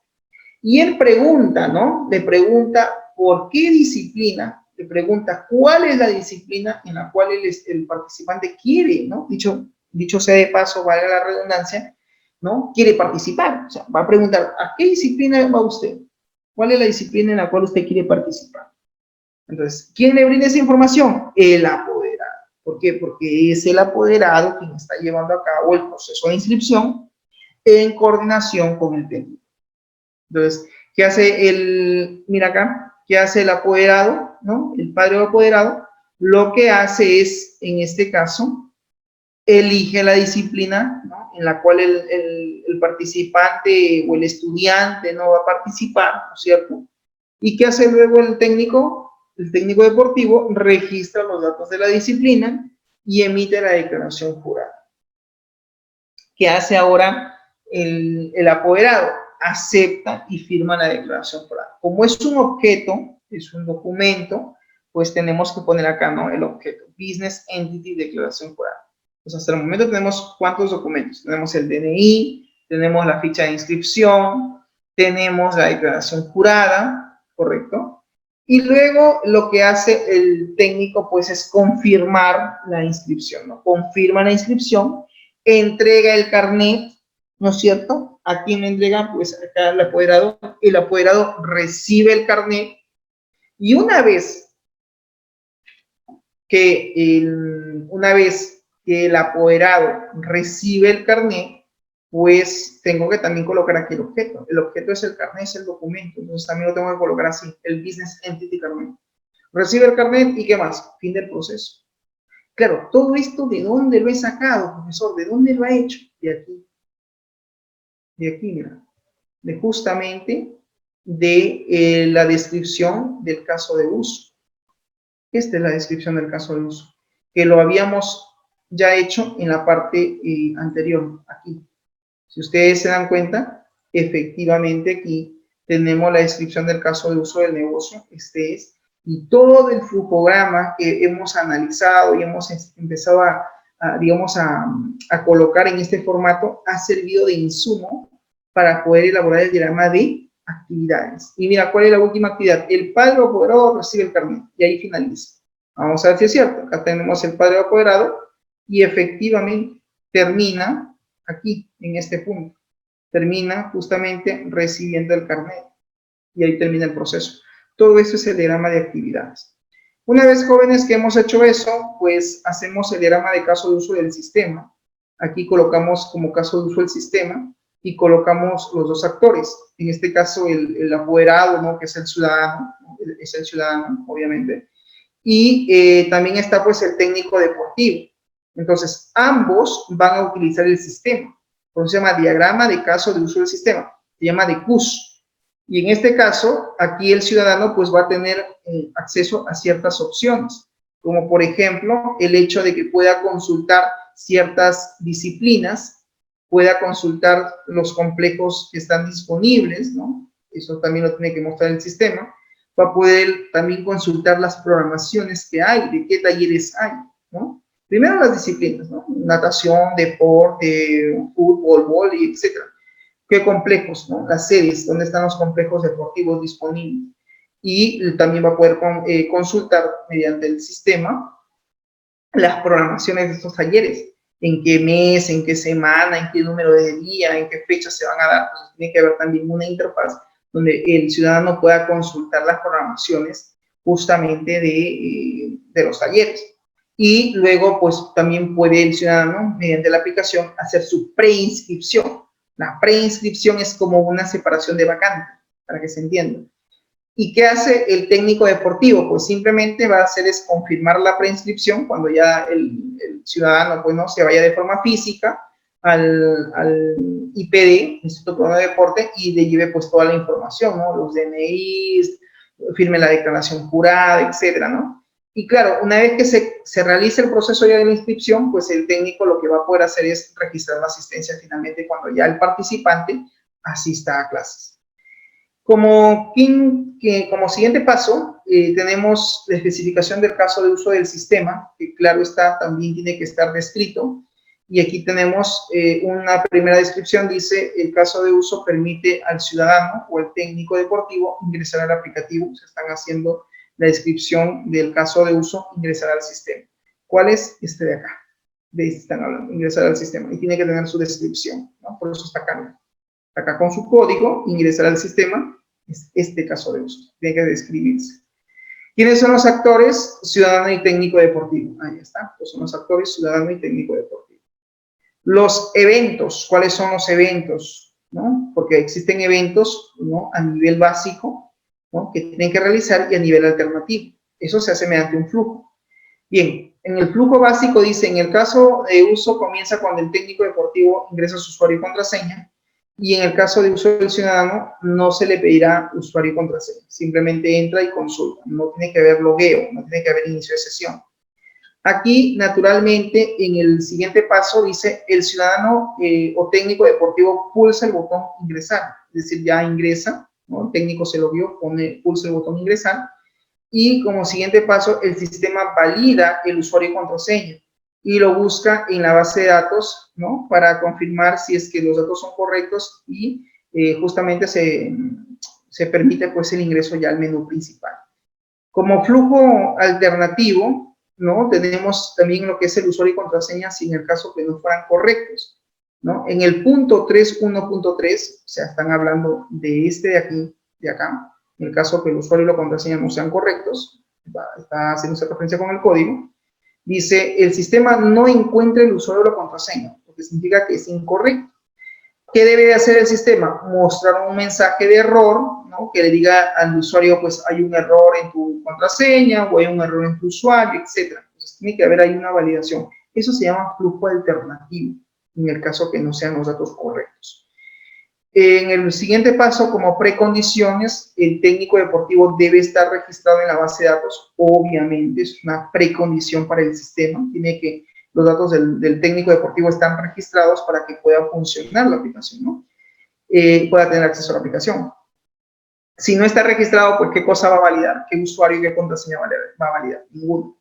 Y él pregunta, ¿no? Le pregunta por qué disciplina, le pregunta cuál es la disciplina en la cual el participante quiere, ¿no? Dicho sea de paso, valga la redundancia, ¿no? Quiere participar. O sea, va a preguntar, ¿a qué disciplina va usted? ¿Cuál es la disciplina en la cual usted quiere participar? Entonces, ¿quién le brinda esa información? El apoderado. ¿Por qué? Porque es el apoderado quien está llevando a cabo el proceso de inscripción en coordinación con el técnico. Entonces, ¿qué hace mira acá, qué hace el apoderado, ¿no? El padre o apoderado, lo que hace es, en este caso, elige la disciplina, ¿no? En la cual el participante o el estudiante no va a participar, ¿no es cierto? ¿Y qué hace luego el técnico? El técnico deportivo registra los datos de la disciplina y emite la declaración jurada. ¿Qué hace ahora el apoderado? Acepta y firma la declaración jurada. Como es un objeto, es un documento, pues tenemos que poner acá, ¿no? El objeto, Business Entity Declaración Jurada. Pues hasta el momento tenemos ¿cuántos documentos? Tenemos el DNI, tenemos la ficha de inscripción, tenemos la declaración jurada, ¿correcto? Y luego lo que hace el técnico, pues, es confirmar la inscripción, ¿no? Confirma la inscripción, entrega el carnet, ¿no es cierto? ¿A quién le entrega? Pues acá el apoderado recibe el carnet y una vez que el apoderado recibe el carnet, pues tengo que también colocar aquí el objeto. El objeto es el carnet, es el documento, entonces también lo tengo que colocar así, el Business Entity Carnet. Recibe el carnet y ¿qué más? Fin del proceso. Claro, todo esto, ¿de dónde lo he sacado, profesor? ¿De dónde lo ha hecho? De aquí. De aquí, mira. De justamente de la descripción del caso de uso. Esta es la descripción del caso de uso, que lo habíamos ya hecho en la parte anterior, aquí. Si ustedes se dan cuenta, efectivamente aquí tenemos la descripción del caso de uso del negocio, este es, y todo el flujograma que hemos analizado y hemos empezado digamos, a colocar en este formato ha servido de insumo para poder elaborar el diagrama de actividades. Y mira, ¿cuál es la última actividad? El padre apoderado recibe el carnet, y ahí finaliza. Vamos a ver si es cierto. Acá tenemos el padre apoderado, y efectivamente termina aquí, en este punto. Termina justamente recibiendo el carnet, y ahí termina el proceso. Todo eso es el diagrama de actividades. Una vez, jóvenes, que hemos hecho eso, pues hacemos el diagrama de caso de uso del sistema. Aquí colocamos como caso de uso el sistema y colocamos los dos actores. En este caso, el apoderado, ¿no?, que es el ciudadano, obviamente. Y también está, pues, el técnico deportivo. Entonces, ambos van a utilizar el sistema. Entonces, se llama diagrama de caso de uso del sistema. Se llama de CUS. Y en este caso, aquí el ciudadano pues va a tener acceso a ciertas opciones, como por ejemplo el hecho de que pueda consultar ciertas disciplinas, pueda consultar los complejos que están disponibles, ¿no? Eso también lo tiene que mostrar el sistema. Va a poder también consultar las programaciones que hay, de qué talleres hay, ¿no? Primero las disciplinas, ¿no? Natación, deporte, fútbol, vóley, etcétera. ¿Qué complejos, no? Las sedes, dónde están los complejos deportivos disponibles. Y también va a poder consultar mediante el sistema las programaciones de estos talleres. En qué mes, en qué semana, en qué número de día, en qué fecha se van a dar. Entonces, tiene que haber también una interfaz donde el ciudadano pueda consultar las programaciones justamente de los talleres. Y luego, pues, también puede el ciudadano, mediante la aplicación, hacer su preinscripción. La preinscripción es como una separación de vacante, para que se entienda. ¿Y qué hace el técnico deportivo? Pues simplemente va a hacer es confirmar la preinscripción cuando ya el ciudadano, pues, no se vaya de forma física al IPD, Instituto Peruano de Deporte, y le lleve pues toda la información, ¿no? Los DNIs, firme la declaración jurada, etcétera, ¿no? Y claro, una vez que se realice el proceso ya de la inscripción, pues el técnico lo que va a poder hacer es registrar la asistencia finalmente cuando ya el participante asista a clases. Como siguiente paso, tenemos la especificación del caso de uso del sistema, que claro está, también tiene que estar descrito. Y aquí tenemos una primera descripción, dice, el caso de uso permite al ciudadano o al técnico deportivo ingresar al aplicativo. Se están haciendo la descripción del caso de uso, ingresar al sistema. ¿Cuál es? Este de acá. De este están hablando, ingresar al sistema. Y tiene que tener su descripción, ¿no? Por eso está acá. Acá con su código, ingresar al sistema, es este caso de uso. Tiene que describirse. ¿Quiénes son los actores? Ciudadano y técnico deportivo. Ahí está. Pues son los actores, ciudadano y técnico deportivo. Los eventos. ¿Cuáles son los eventos? ¿No? Porque existen eventos, ¿no?, a nivel básico, ¿no?, que tienen que realizar, y a nivel alternativo. Eso se hace mediante un flujo. Bien, en el flujo básico dice, en el caso de uso comienza cuando el técnico deportivo ingresa su usuario y contraseña, y en el caso de uso del ciudadano no se le pedirá usuario y contraseña, simplemente entra y consulta, no tiene que haber logueo, no tiene que haber inicio de sesión. Aquí, naturalmente, en el siguiente paso dice, el ciudadano o técnico deportivo pulsa el botón ingresar, es decir, ya ingresa, ¿no? El técnico se lo vio, pulsa el botón ingresar, y como siguiente paso, el sistema valida el usuario y contraseña, y lo busca en la base de datos, ¿no?, para confirmar si es que los datos son correctos, y justamente se permite pues el ingreso ya al menú principal. Como flujo alternativo, ¿no?, tenemos también lo que es el usuario y contraseña si en el caso que no fueran correctos, ¿no? En el punto 3.1.3, o sea, están hablando de este de aquí, de acá, en el caso que el usuario y la contraseña no sean correctos, está haciendo esa referencia con el código, dice, el sistema no encuentra el usuario o la contraseña, lo que significa que es incorrecto. ¿Qué debe de hacer el sistema? Mostrar un mensaje de error, ¿no?, que le diga al usuario, pues hay un error en tu contraseña, o hay un error en tu usuario, etc. Entonces tiene que haber ahí una validación. Eso se llama flujo alternativo, en el caso que no sean los datos correctos. En el siguiente paso, como precondiciones, el técnico deportivo debe estar registrado en la base de datos. Obviamente, es una precondición para el sistema. Tiene que, los datos del técnico deportivo están registrados para que pueda funcionar la aplicación, ¿no? Pueda tener acceso a la aplicación. Si no está registrado, pues, ¿qué cosa va a validar? ¿Qué usuario y qué contraseña va a validar? Ninguno.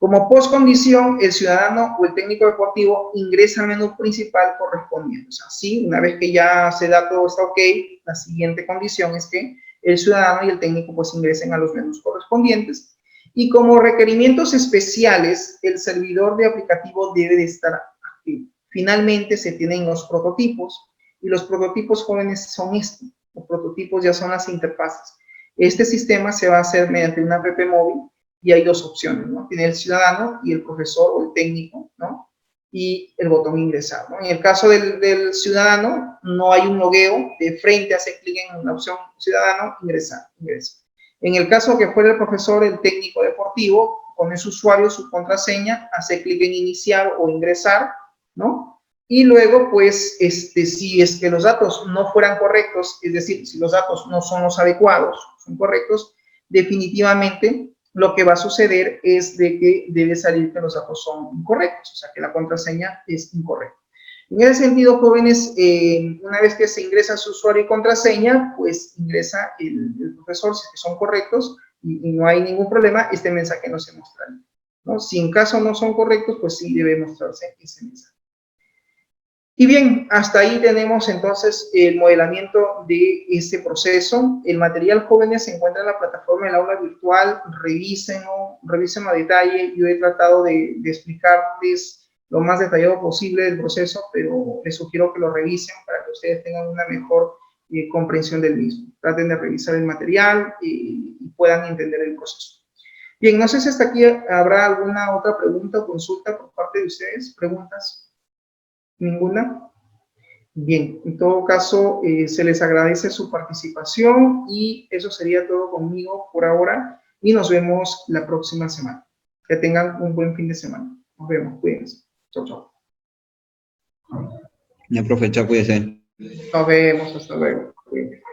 Como postcondición, el ciudadano o el técnico deportivo ingresa al menú principal correspondiente. O sea, sí, una vez que ya se da todo está ok, la siguiente condición es que el ciudadano y el técnico pues ingresen a los menús correspondientes. Y como requerimientos especiales, el servidor de aplicativo debe de estar activo. Finalmente se tienen los prototipos, y los prototipos jóvenes son estos. Los prototipos ya son las interfaces. Este sistema se va a hacer mediante una app móvil, y hay dos opciones, ¿no? Tiene el ciudadano y el profesor o el técnico, ¿no? Y el botón ingresar, ¿no? En el caso del ciudadano, no hay un logueo, de frente hace clic en la opción ciudadano, ingresar, ingresa. En el caso que fuera el profesor, el técnico deportivo, pone su usuario, su contraseña, hace clic en iniciar o ingresar, ¿no? Y luego, pues, si es que los datos no fueran correctos, es decir, si los datos no son los adecuados, son correctos, definitivamente lo que va a suceder es de que debe salir que los datos son incorrectos, o sea, que la contraseña es incorrecta. En ese sentido, jóvenes, una vez que se ingresa su usuario y contraseña, pues ingresa el profesor, si son correctos y no hay ningún problema, este mensaje no se mostrará, ¿no? Si en caso no son correctos, pues sí debe mostrarse ese mensaje. Y bien, hasta ahí tenemos entonces el modelamiento de este proceso. El material jóvenes se encuentra en la plataforma del aula virtual, revísenlo a detalle. Yo he tratado de explicarles lo más detallado posible del proceso, pero les sugiero que lo revisen para que ustedes tengan una mejor comprensión del mismo. Traten de revisar el material y puedan entender el proceso. Bien, no sé si hasta aquí habrá alguna otra pregunta o consulta por parte de ustedes. ¿Preguntas? ¿Ninguna? Bien, en todo caso, se les agradece su participación y eso sería todo conmigo por ahora y nos vemos la próxima semana. Que tengan un buen fin de semana. Nos vemos, cuídense. Chau, chau. Ya, profe, chao, cuídese. Nos vemos, hasta luego. Cuídense.